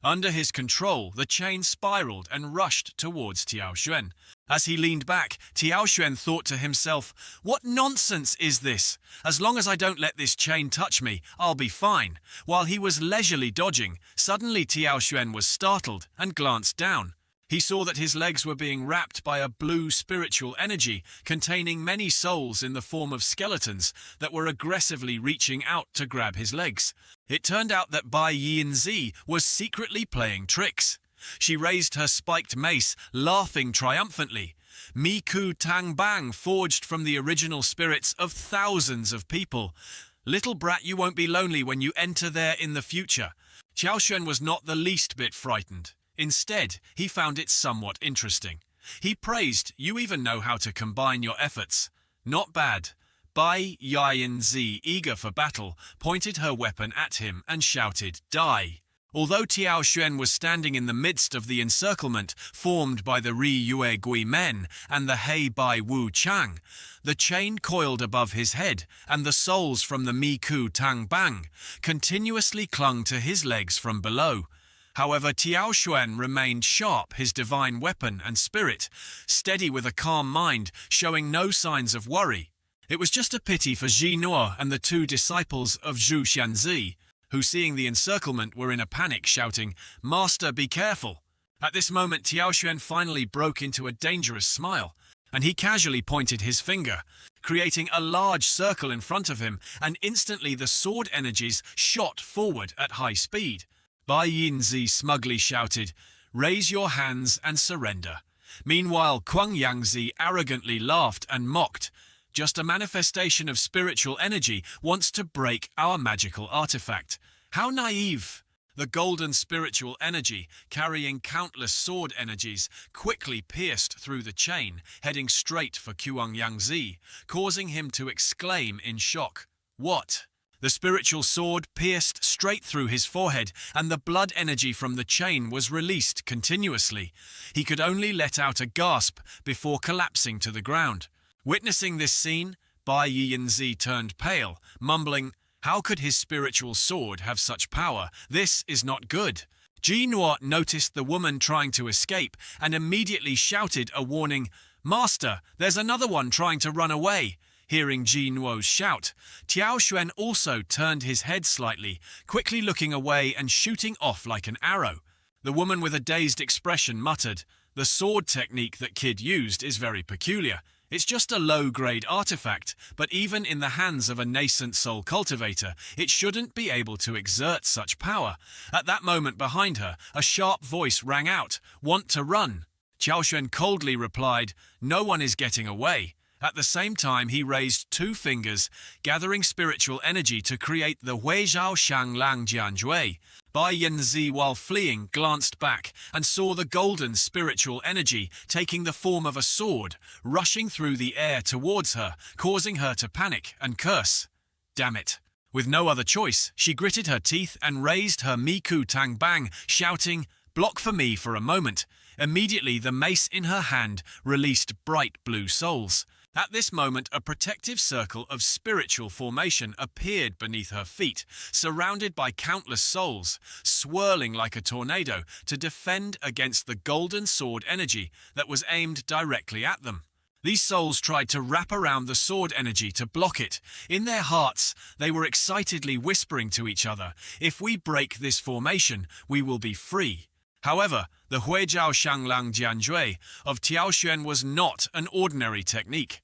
Speaker 1: Under his control, the chain spiraled and rushed towards Qiao Xuan. As he leaned back, Qiao Xuan thought to himself, "What nonsense is this? As long as I don't let this chain touch me, I'll be fine." While he was leisurely dodging, suddenly Qiao Xuan was startled and glanced down. He saw that his legs were being wrapped by a blue spiritual energy containing many souls in the form of skeletons that were aggressively reaching out to grab his legs. It turned out that Bai Yinzi was secretly playing tricks. She raised her spiked mace, laughing triumphantly. "Miku Tang Bang, forged from the original spirits of thousands of people. Little brat, you won't be lonely when you enter there in the future." Qiao Xuan was not the least bit frightened. Instead, he found it somewhat interesting. He praised, "You even know how to combine your efforts. Not bad." Bai Yinzi, eager for battle, pointed her weapon at him and shouted, "Die." Although Qiao Xuan was standing in the midst of the encirclement formed by the Riyue Gui men and the Hei Bai Wu Chang, the chain coiled above his head and the souls from the Miku Tang Bang continuously clung to his legs from below. However, Qiao Xuan remained sharp, his divine weapon and spirit, steady with a calm mind, showing no signs of worry. It was just a pity for Ji Nuo and the two disciples of Zhu Xianzi, who, seeing the encirclement, were in a panic, shouting, "Master, be careful." At this moment, Qiao Xuan finally broke into a dangerous smile, and he casually pointed his finger, creating a large circle in front of him, and instantly the sword energies shot forward at high speed. Bai Yinzi smugly shouted, "Raise your hands and surrender." Meanwhile, Kuang Yangzi arrogantly laughed and mocked, "Just a manifestation of spiritual energy wants to break our magical artifact. How naive!" The golden spiritual energy, carrying countless sword energies, quickly pierced through the chain, heading straight for Kuang Yangzi, causing him to exclaim in shock, "What?" The spiritual sword pierced straight through his forehead, and the blood energy from the chain was released continuously. He could only let out a gasp before collapsing to the ground. Witnessing this scene, Bai Yinzi turned pale, mumbling, "How could his spiritual sword have such power? This is not good." Ji Nuo noticed the woman trying to escape and immediately shouted a warning, "Master, there's another one trying to run away." Hearing Ji Nuo's shout, Qiao Xuan also turned his head slightly, quickly looking away and shooting off like an arrow. The woman with a dazed expression muttered, "The sword technique that kid used is very peculiar. It's just a low-grade artifact, but even in the hands of a nascent soul cultivator, it shouldn't be able to exert such power. At that moment behind her, a sharp voice rang out, "Want to run?" Qiaoxuan coldly replied, "No one is getting away." At the same time, he raised two fingers, gathering spiritual energy to create the Huizhao Shang Lang Jianjui. Bai Yanzi, while fleeing, glanced back and saw the golden spiritual energy taking the form of a sword, rushing through the air towards her, causing her to panic and curse. Damn it. With no other choice, she gritted her teeth and raised her Miku Tang Bang, shouting, "Block for me for a moment." Immediately, the mace in her hand released bright blue souls. At this moment, a protective circle of spiritual formation appeared beneath her feet, surrounded by countless souls, swirling like a tornado to defend against the golden sword energy that was aimed directly at them. These souls tried to wrap around the sword energy to block it. In their hearts, they were excitedly whispering to each other, "If we break this formation, we will be free." However, the Huizhao Shanglang Jianjui of Qiaoxuan was not an ordinary technique.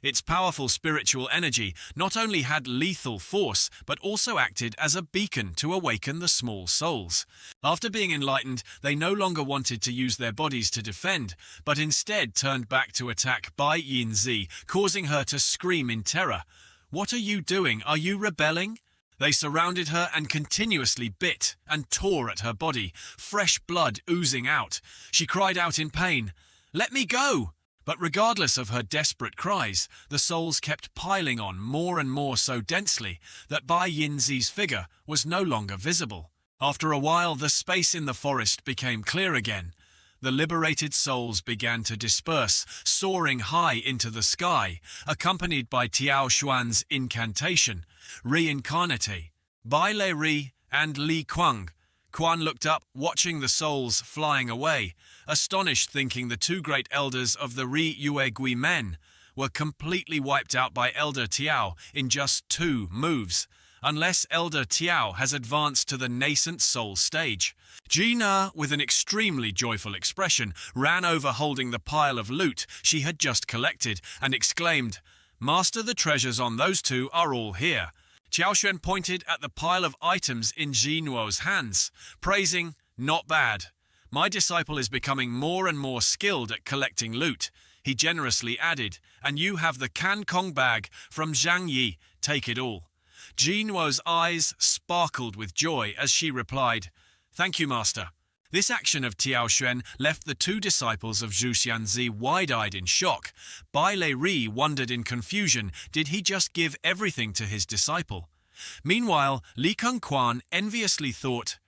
Speaker 1: Its powerful spiritual energy not only had lethal force, but also acted as a beacon to awaken the small souls. After being enlightened, they no longer wanted to use their bodies to defend, but instead turned back to attack Bai Yinzi, causing her to scream in terror. "What are you doing? Are you rebelling?" They surrounded her and continuously bit and tore at her body, fresh blood oozing out. She cried out in pain, "Let me go!" But regardless of her desperate cries, the souls kept piling on more and more so densely that Bai Yinzi's figure was no longer visible. After a while, the space in the forest became clear again. The liberated souls began to disperse, soaring high into the sky, accompanied by Tiao Xuan's incantation, "Reincarnate." Bai Lei Ri and Li Kuang. Quan looked up, watching the souls flying away, astonished, thinking the two great elders of the Ri Yue Gui men were completely wiped out by Elder Tiao in just 2 moves, unless Elder Tiao has advanced to the nascent soul stage. Gina, with an extremely joyful expression, ran over holding the pile of loot she had just collected and exclaimed, "Master, the treasures on those two are all here." Qiaoxuan pointed at the pile of items in Jinuo's hands, praising, "Not bad. My disciple is becoming more and more skilled at collecting loot." He generously added, "And you have the Kankong bag from Zhang Yi. Take it all." Jinuo's eyes sparkled with joy as she replied, "Thank you, Master." This action of Qiaoxuan left the two disciples of Zhu Xianzi wide-eyed in shock. Bai Lei Ri wondered in confusion, did he just give everything to his disciple? Meanwhile, Li Kengquan enviously thought,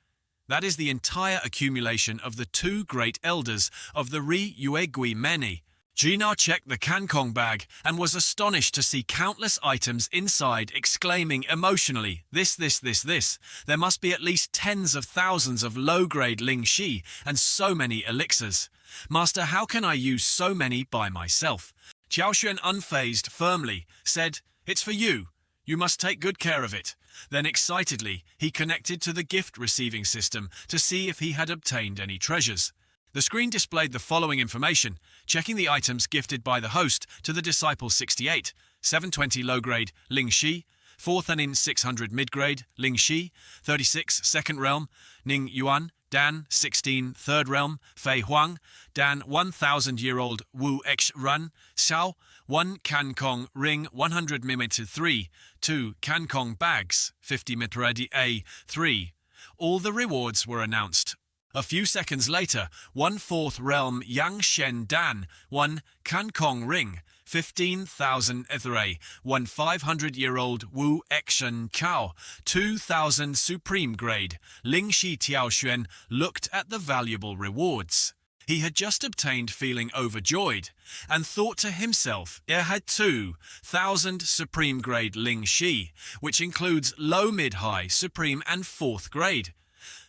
Speaker 1: that is the entire accumulation of the two great elders of the Ri Yue Gui Meni. Gina checked the Kankong bag and was astonished to see countless items inside, exclaiming emotionally, this. There must be at least tens of thousands of low-grade Ling Shi and so many elixirs. Master, how can I use so many by myself? Qiaoxuan, unfazed, firmly said, "It's for you. You must take good care of it." Then excitedly, he connected to the gift-receiving system to see if he had obtained any treasures. The screen displayed the following information, checking the items gifted by the host to the disciple: 68, 720 low-grade Ling Shi, 4 Thanin 600 mid-grade Ling Shi, 36 second realm Ning Yuan, Dan 16 third realm Fei Huang, Dan 1,000-year-old Wu X Run, Xiao 1 Kankong ring 100 mm 3, 2 Kankong bags 50 mm A3. All the rewards were announced. A few seconds later, 1 4th realm Yang Shen Dan, 1 Kankong ring, 15,000 Ethray, 1 500-year-old Wu Exen Chao, 2,000 supreme grade. Ling Shi Tiaoxuan looked at the valuable rewards he had just obtained, feeling overjoyed, and thought to himself, he had 2,000 supreme grade Ling Shi, which includes low, mid-high, supreme and 4th grade.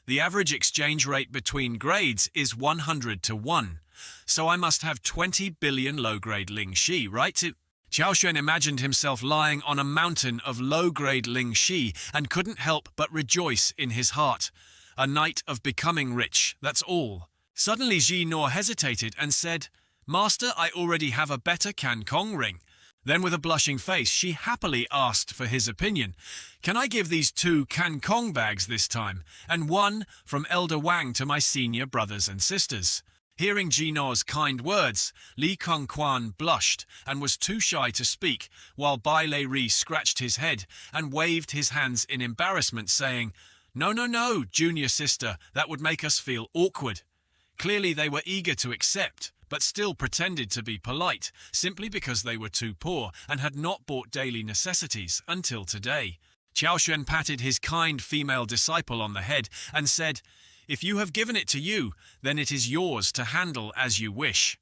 Speaker 1: The average exchange rate between grades is 100 to 1, so I must have 20 billion low-grade Ling Shi, right? Qiaoxuan imagined himself lying on a mountain of low-grade Ling Shi and couldn't help but rejoice in his heart. A night of becoming rich, that's all. Suddenly Ji Nor hesitated and said, "Master, I already have a better Kong ring." Then with a blushing face, she happily asked for his opinion. "Can I give these 2 Kong bags this time, and 1 from Elder Wang to my senior brothers and sisters?" Hearing Jino's kind words, Li Kongquan blushed and was too shy to speak, while Bai Lei Ri scratched his head and waved his hands in embarrassment, saying, "No, no, no, junior sister, that would make us feel awkward." Clearly they were eager to accept, but still pretended to be polite, simply because they were too poor and had not bought daily necessities until today. Qiao Xuan patted his kind female disciple on the head and said, "If you have given it to you, then it is yours to handle as you wish."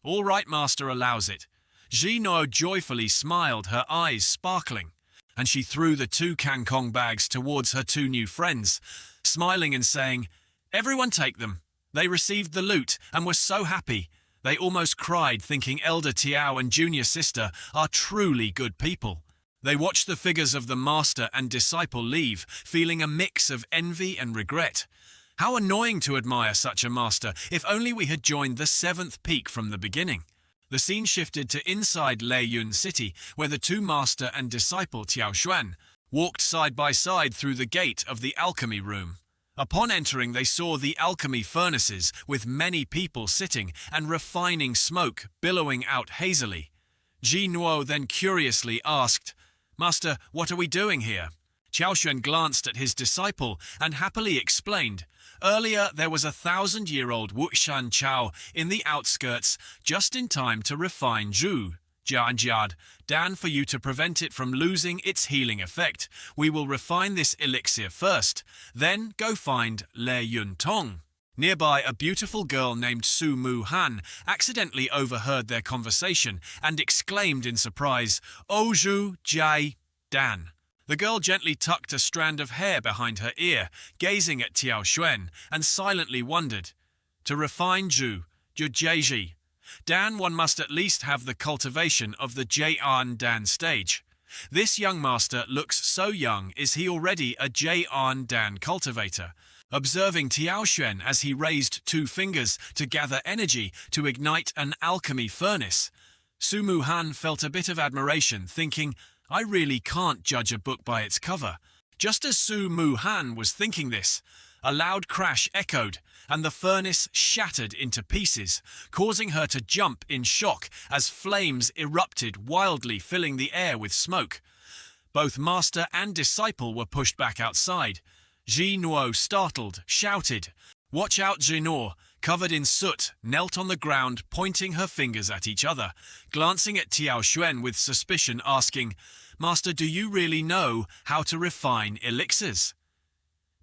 Speaker 1: "All right, master allows it." Jino joyfully smiled, her eyes sparkling, and she threw the 2 Kong bags towards her 2 new friends, smiling and saying, "Everyone take them." They received the loot and were so happy. They almost cried, thinking Elder Tiao and junior sister are truly good people. They watched the figures of the master and disciple leave, feeling a mix of envy and regret. How annoying to admire such a master, if only we had joined the 7th peak from the beginning. The scene shifted to inside Leiyun City, where the 2 master and disciple Qiao Xuan walked side by side through the gate of the alchemy room. Upon entering, they saw the alchemy furnaces with many people sitting and refining smoke billowing out hazily. Ji Nuo then curiously asked, "Master, what are we doing here?" Qiao Xuan glanced at his disciple and happily explained, "Earlier there was a 1,000-year-old Wuxian Chao in the outskirts, just in time to refine Zhu, Jia and Jiad, Dan for you to prevent it from losing its healing effect. We will refine this elixir first, then go find Le Yun Tong." Nearby, a beautiful girl named Su Mu Han accidentally overheard their conversation and exclaimed in surprise, "Oh Zhu, Jai, Dan." The girl gently tucked a strand of hair behind her ear, gazing at Qiao Xuan, and silently wondered, "To refine Zhu, Jujeji, Dan, one must at least have the cultivation of the Jian Dan stage. This young master looks so young. Is he already a Jian Dan cultivator?" Observing Qiao Xuan as he raised 2 fingers to gather energy to ignite an alchemy furnace, Su Mu Han felt a bit of admiration, thinking, "I really can't judge a book by its cover." Just as Su Mu Han was thinking this, a loud crash echoed, and the furnace shattered into pieces, causing her to jump in shock as flames erupted wildly, filling the air with smoke. Both master and disciple were pushed back outside. Ji Nuo, startled, shouted, "Watch out, Jino!" Covered in soot, knelt on the ground, pointing her fingers at each other, glancing at Qiao Xuan with suspicion, asking, "Master, do you really know how to refine elixirs?"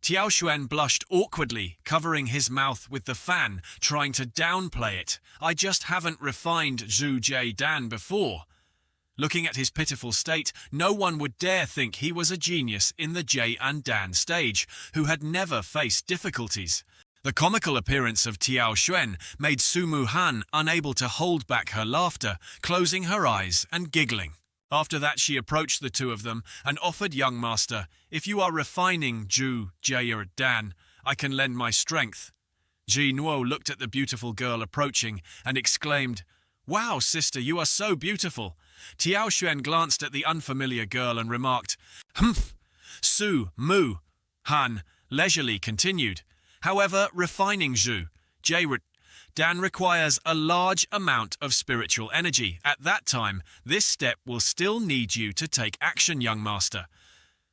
Speaker 1: Qiao Xuan blushed awkwardly, covering his mouth with the fan, trying to downplay it. "I just haven't refined Zhu Jie Dan before." Looking at his pitiful state, no one would dare think he was a genius in the Jie and Dan stage, who had never faced difficulties. The comical appearance of Qiao Xuan made Su Mu Han unable to hold back her laughter, closing her eyes and giggling. After that, she approached the 2 of them and offered young master, "If you are refining Zhu, Jie or Dan, I can lend my strength." Ji Nuo looked at the beautiful girl approaching and exclaimed, "Wow, sister, you are so beautiful." Qiao Xuan glanced at the unfamiliar girl and remarked, "Humph." Su Mu Han leisurely continued, "However, refining Zhu, Jie, Dan requires a large amount of spiritual energy. At that time, this step will still need you to take action, young master."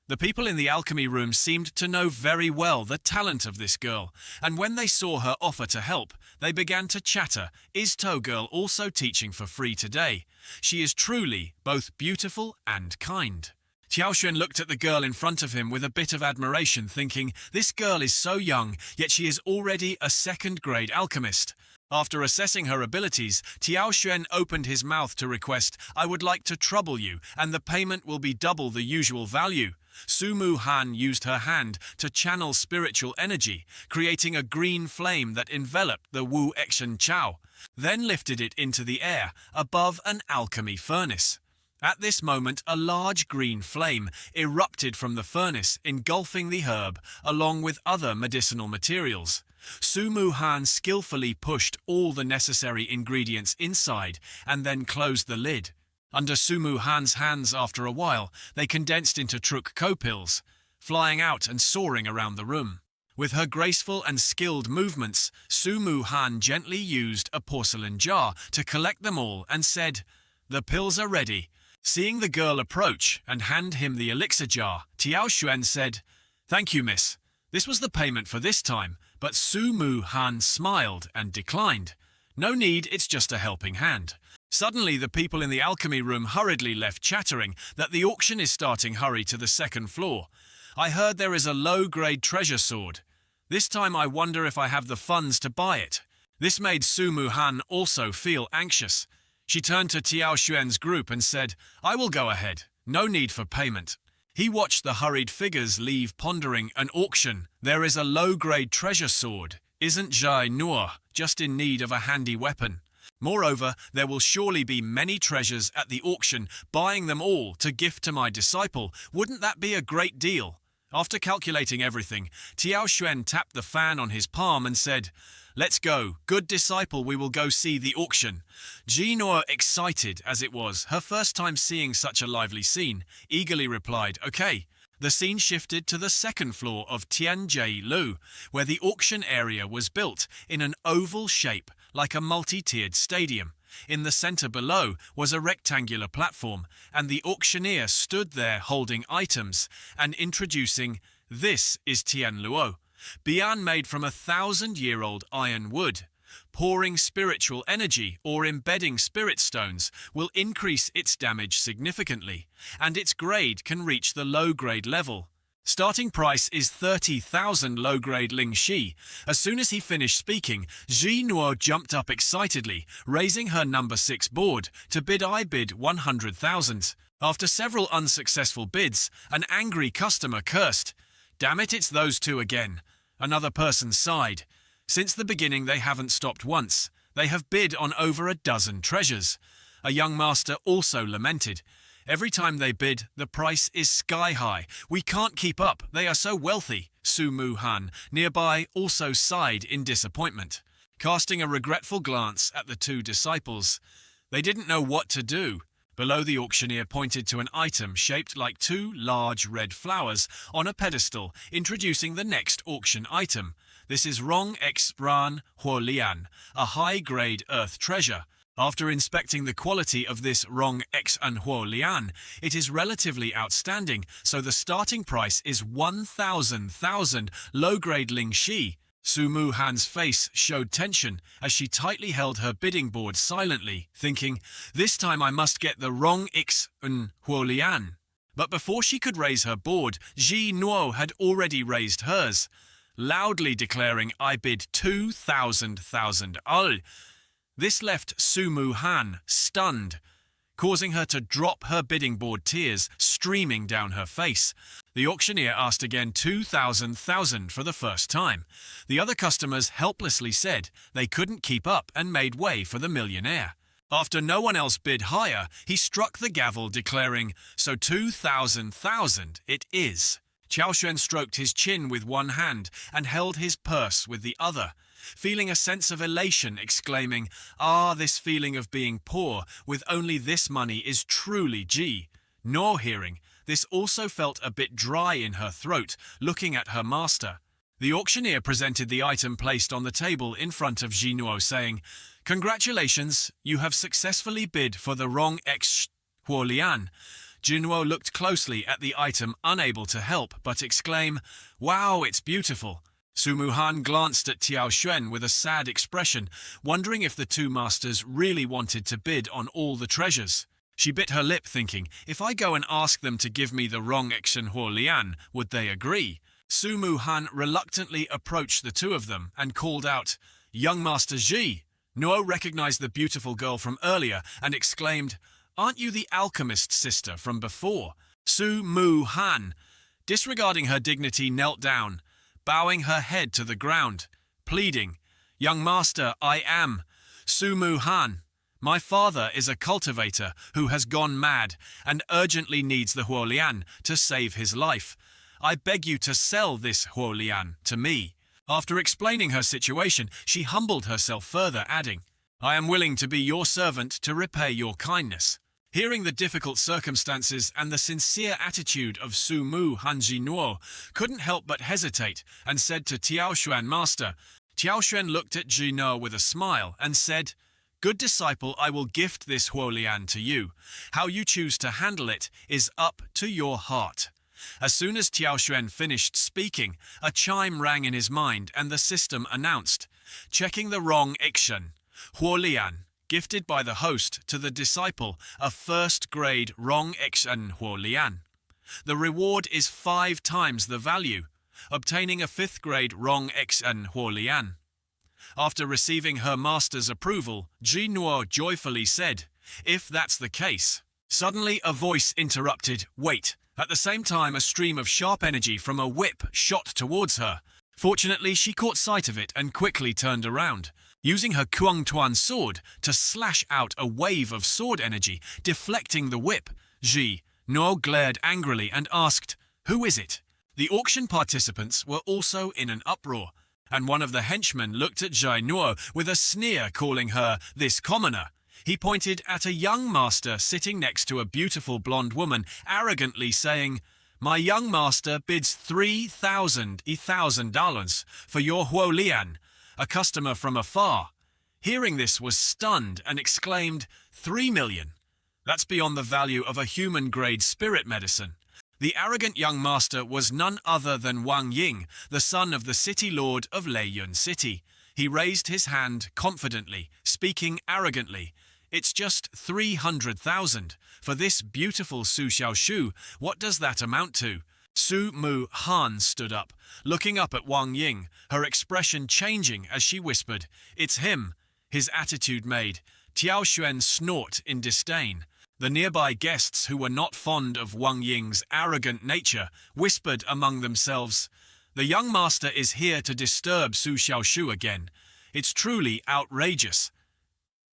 Speaker 1: The people in the alchemy room seemed to know very well the talent of this girl, and when they saw her offer to help, they began to chatter. "Is To Girl also teaching for free today? She is truly both beautiful and kind." Qiao Xuan looked at the girl in front of him with a bit of admiration, thinking, "This girl is so young, yet she is already a 2nd-grade alchemist." After assessing her abilities, Qiao Xuan opened his mouth to request, "I would like to trouble you, and the payment will be double the usual value." Su Mu Han used her hand to channel spiritual energy, creating a green flame that enveloped the Wu Exen Chao, then lifted it into the air above an alchemy furnace. At this moment, a large green flame erupted from the furnace, engulfing the herb, along with other medicinal materials. Su Mu Han skillfully pushed all the necessary ingredients inside and then closed the lid. Under Su Mu Han's hands after a while, they condensed into Truk Ko pills, flying out and soaring around the room. With her graceful and skilled movements, Su Mu Han gently used a porcelain jar to collect them all and said, "The pills are ready." Seeing the girl approach and hand him the elixir jar, Tiao Xuan said, "Thank you, miss. This was the payment for this time," but Su Mu Han smiled and declined. "No need, it's just a helping hand." Suddenly, the people in the alchemy room hurriedly left, chattering that the auction is starting. Hurry to the second floor. I heard there is a low-grade treasure sword. This time I wonder if I have the funds to buy it. This made Su Mu Han also feel anxious. She turned to Tiao Xuan's group and said, "I will go ahead. No need for payment." He watched the hurried figures leave, pondering. An auction. There is a low-grade treasure sword. Isn't Jai Noor just in need of a handy weapon? Moreover, there will surely be many treasures at the auction. Buying them all to gift to my disciple, wouldn't that be a great deal? After calculating everything, Tiao Xuan tapped the fan on his palm and said, "Let's go. Good disciple, we will go see the auction." Ji Noor, excited as it was, her first time seeing such a lively scene, eagerly replied, "Okay." The scene shifted to the second floor of Tianjie Lu, where the auction area was built in an oval shape like a multi-tiered stadium. In the center below was a rectangular platform, and the auctioneer stood there holding items and introducing, "This is Tian Luo, Bian made from 1,000-year-old iron wood. Pouring spiritual energy or embedding spirit stones will increase its damage significantly, and its grade can reach the low-grade level. Starting price is 30,000 low-grade Ling Shi." As soon as he finished speaking, Ji Nuo jumped up excitedly, raising her number 6 board to bid. "I bid 100,000. After several unsuccessful bids, an angry customer cursed, "Damn it, it's those two again." Another person sighed. Since the beginning they haven't stopped once. They have bid on over a dozen treasures. A young master also lamented. "Every time they bid, the price is sky high. We can't keep up. They are so wealthy." Su Mu Han, nearby, also sighed in disappointment, casting a regretful glance at the two disciples. They didn't know what to do. Below, the auctioneer pointed to an item shaped like 2 large red flowers on a pedestal, introducing the next auction item. This is Rong X Bran Huo Lian, a high-grade earth treasure. After inspecting the quality of this Rong X and Huo Lian, it is relatively outstanding, so the starting price is 1,000 low-grade Ling Shi. Su Mu Han's face showed tension as she tightly held her bidding board silently, thinking, "This time I must get the Rong X and Huo Lian." But before she could raise her board, Ji Nuo had already raised hers, loudly declaring, "I bid 2,000 al." This left Su Mu Han stunned, causing her to drop her bidding board, tears streaming down her face. The auctioneer asked again 2,000 for the first time. The other customers helplessly said they couldn't keep up and made way for the millionaire. After no one else bid higher, he struck the gavel, declaring, "So 2,000 it is." Qiao Xuan stroked his chin with one hand and held his purse with the other, feeling a sense of elation, exclaiming, "Ah, this feeling of being poor with only this money is truly Ji." Nor hearing, this also felt a bit dry in her throat, looking at her master. The auctioneer presented the item placed on the table in front of Ji Nuo, saying, "Congratulations, you have successfully bid for the Rong X Huo Lian." Ji Nuo looked closely at the item, unable to help but exclaim, "Wow, it's beautiful." Su Mu Han glanced at Tiao Xuan with a sad expression, wondering if the two masters really wanted to bid on all the treasures. She bit her lip, thinking, "If I go and ask them to give me the Rong Xen Huo Lian, would they agree?" Su Mu Han reluctantly approached the two of them and called out, "Young Master Ji." Nuo recognized the beautiful girl from earlier and exclaimed, "Aren't you the alchemist sister from before?" Su Mu Han, disregarding her dignity, knelt down, bowing her head to the ground, pleading, "Young master, I am Su Mu Han. My father is a cultivator who has gone mad and urgently needs the huolian to save his life. I beg you to sell this huolian to me." After explaining her situation, she humbled herself further, adding, "I am willing to be your servant to repay your kindness." Hearing the difficult circumstances and the sincere attitude of Su Mu, Han Jinuo couldn't help but hesitate and said to Tiaoshuan, "Master." Tiaoshuan looked at Jinuo with a smile and said, "Good disciple, I will gift this huolian to you. How you choose to handle it is up to your heart." As soon as Tiaoshuan finished speaking, a chime rang in his mind and the system announced, "Checking the wrong action. Huolian, gifted by the host to the disciple, a first-grade wrong action huolian. The reward is 5 times the value, obtaining a 5th-grade wrong action huolian." After receiving her master's approval, Jinuo joyfully said, "If that's the case." Suddenly a voice interrupted, "Wait." At the same time, a stream of sharp energy from a whip shot towards her. Fortunately, she caught sight of it and quickly turned around, using her Kuang Tuan sword to slash out a wave of sword energy, deflecting the whip. Ji No glared angrily and asked, "Who is it?" The auction participants were also in an uproar, and one of the henchmen looked at Jai Nuo with a sneer, calling her this commoner. He pointed at a young master sitting next to a beautiful blonde woman, arrogantly saying, "My young master bids $3,000 for your huolian." A customer from afar, hearing this, was stunned and exclaimed, "3 million. That's beyond the value of a human-grade spirit medicine." The arrogant young master was none other than Wang Ying, the son of the city lord of Leiyun City. He raised his hand confidently, speaking arrogantly, "It's just 300,000. For this beautiful Su Xiaoshu, what does that amount to?" Su Mu Han stood up, looking up at Wang Ying, her expression changing as she whispered, "It's him." His attitude made Tiaoshuan snort in disdain. The nearby guests, who were not fond of Wang Ying's arrogant nature, whispered among themselves, "The young master is here to disturb Su Xiaoshu again. It's truly outrageous."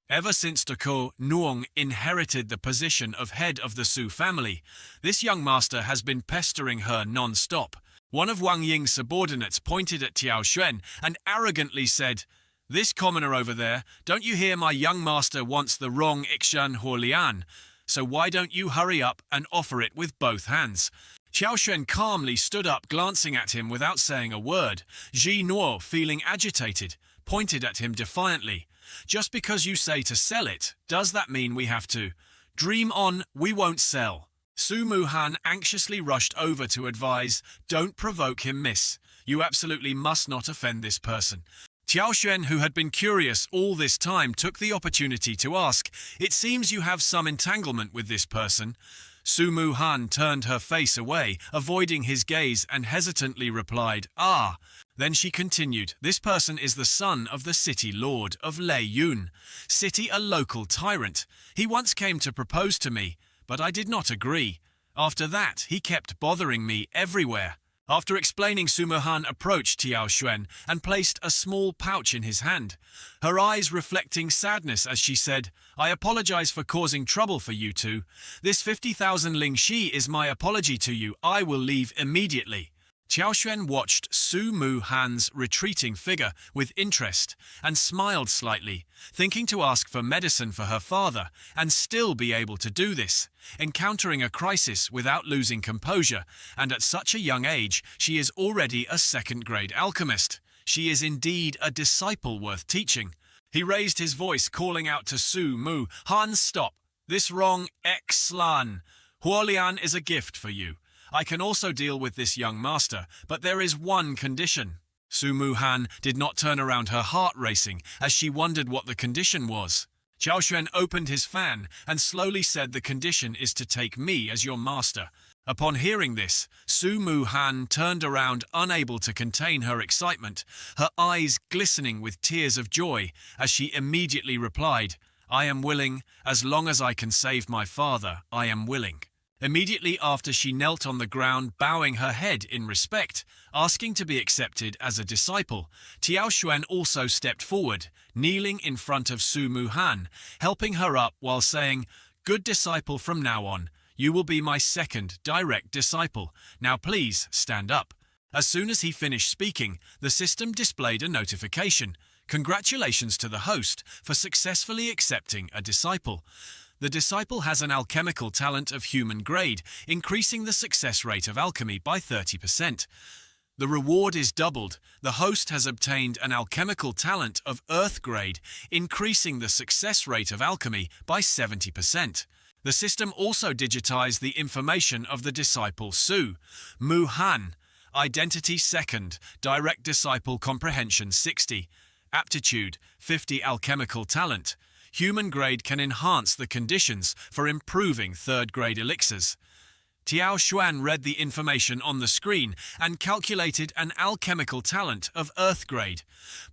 Speaker 1: Ever since Dako Nuong inherited the position of head of the Su family, this young master has been pestering her non-stop. One of Wang Ying's subordinates pointed at Tiaoshuan and arrogantly said, "This commoner over there, don't you hear my young master wants the wrong Ixan Huolian? So why don't you hurry up and offer it with both hands?" Tiaoshuan calmly stood up, glancing at him without saying a word. Ji Nuo, feeling agitated, pointed at him defiantly. "Just because you say to sell it, does that mean we have to? Dream on, we won't sell." Su Muhan anxiously rushed over to advise, "Don't provoke him, miss. You absolutely must not offend this person." Tiaoshuan, who had been curious all this time, took the opportunity to ask, "It seems you have some entanglement with this person." Su Muhan turned her face away, avoiding his gaze, and hesitantly replied, "Ah." Then she continued, "This person is the son of the city lord of Leiyun City, a local tyrant. He once came to propose to me, but I did not agree. After that, he kept bothering me everywhere." After explaining, Su Muhan approached Tiaoshuan and placed a small pouch in his hand, her eyes reflecting sadness as she said, "I apologize for causing trouble for you two. This 50,000 ling shi is my apology to you. I will leave immediately." Tiaoshuan watched Su Muhan's retreating figure with interest and smiled slightly, thinking to ask for medicine for her father and still be able to do this, encountering a crisis without losing composure, and at such a young age she is already a 2nd-grade alchemist. She is indeed a disciple worth teaching. He raised his voice, calling out to Su Mu, "Han, stop! This wrong Xlan. Huolian is a gift for you. I can also deal with this young master, but there is one condition." Su Muhan did not turn around, her heart racing, as she wondered what the condition was. Tiaoshuan opened his fan and slowly said, "The condition is to take me as your master." Upon hearing this, Su Muhan turned around, unable to contain her excitement, her eyes glistening with tears of joy, as she immediately replied, "I am willing, as long as I can save my father, I am willing." Immediately after, she knelt on the ground, bowing her head in respect, asking to be accepted as a disciple. Tiao Xuan also stepped forward, kneeling in front of Su Muhan, helping her up while saying, "Good disciple, from now on, you will be my second direct disciple. Now please stand up." As soon as he finished speaking, the system displayed a notification. "Congratulations to the host for successfully accepting a disciple. The disciple has an alchemical talent of human grade, increasing the success rate of alchemy by 30%. The reward is doubled. The host has obtained an alchemical talent of earth grade, increasing the success rate of alchemy by 70%. The system also digitized the information of the disciple Su Muhan. Identity second, direct disciple comprehension 60, aptitude 50, alchemical talent. Human grade can enhance the conditions for improving third-grade elixirs. Tiao Xuan read the information on the screen and calculated an alchemical talent of earth grade,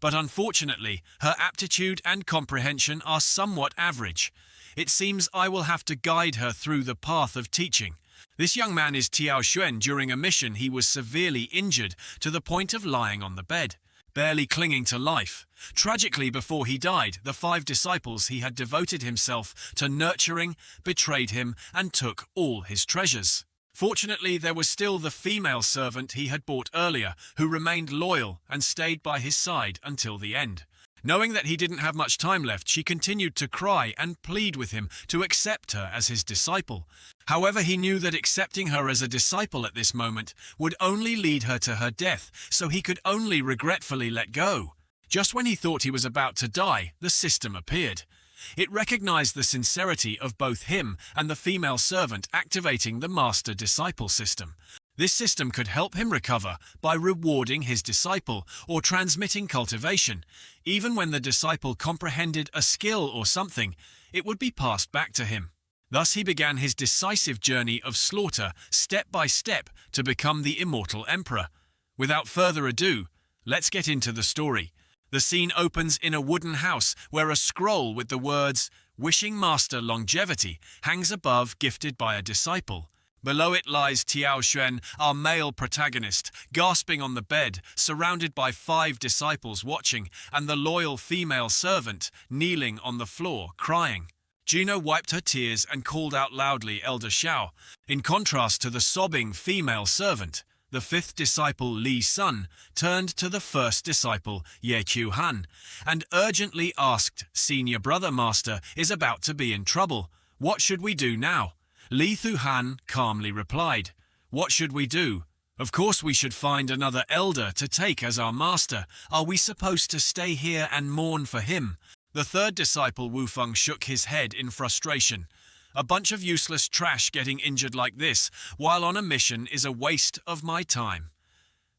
Speaker 1: but unfortunately, her aptitude and comprehension are somewhat average. It seems I will have to guide her through the path of teaching. This young man is Tiao Xuan. During a mission, he was severely injured to the point of lying on the bed, barely clinging to life. Tragically, before he died, the 5 disciples he had devoted himself to nurturing betrayed him and took all his treasures. Fortunately, there was still the female servant he had bought earlier, who remained loyal and stayed by his side until the end. Knowing that he didn't have much time left, she continued to cry and plead with him to accept her as his disciple. However, he knew that accepting her as a disciple at this moment would only lead her to her death, so he could only regretfully let go. Just when he thought he was about to die, the system appeared. It recognized the sincerity of both him and the female servant, activating the master-disciple system. This system could help him recover by rewarding his disciple or transmitting cultivation. Even when the disciple comprehended a skill or something, it would be passed back to him. Thus he began his decisive journey of slaughter, step by step, to become the immortal emperor. Without further ado, let's get into the story. The scene opens in a wooden house where a scroll with the words, "Wishing Master Longevity," hangs above, gifted by a disciple. Below it lies Tiao Xuan, our male protagonist, gasping on the bed, surrounded by 5 disciples watching, and the loyal female servant kneeling on the floor, crying. Juno wiped her tears and called out loudly, "Elder Xiao." In contrast to the sobbing female servant, the 5th disciple, Li Sun, turned to the 1st disciple, Ye Qiu Han, and urgently asked, "Senior brother master is about to be in trouble. What should we do now?" Li Thu Han calmly replied, "What should we do? Of course we should find another elder to take as our master. Are we supposed to stay here and mourn for him?" The 3rd disciple, Wu Feng, shook his head in frustration. "A bunch of useless trash getting injured like this while on a mission is a waste of my time."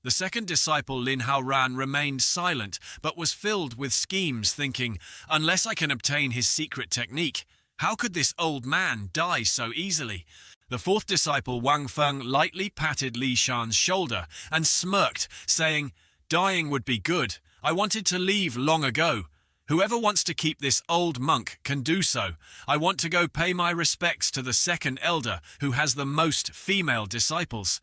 Speaker 1: The 2nd disciple, Lin Haoran, remained silent but was filled with schemes, thinking, "Unless I can obtain his secret technique, how could this old man die so easily?" The 4th disciple, Wang Feng, lightly patted Li Shan's shoulder and smirked, saying, "Dying would be good. I wanted to leave long ago. Whoever wants to keep this old monk can do so. I want to go pay my respects to the 2nd elder, who has the most female disciples."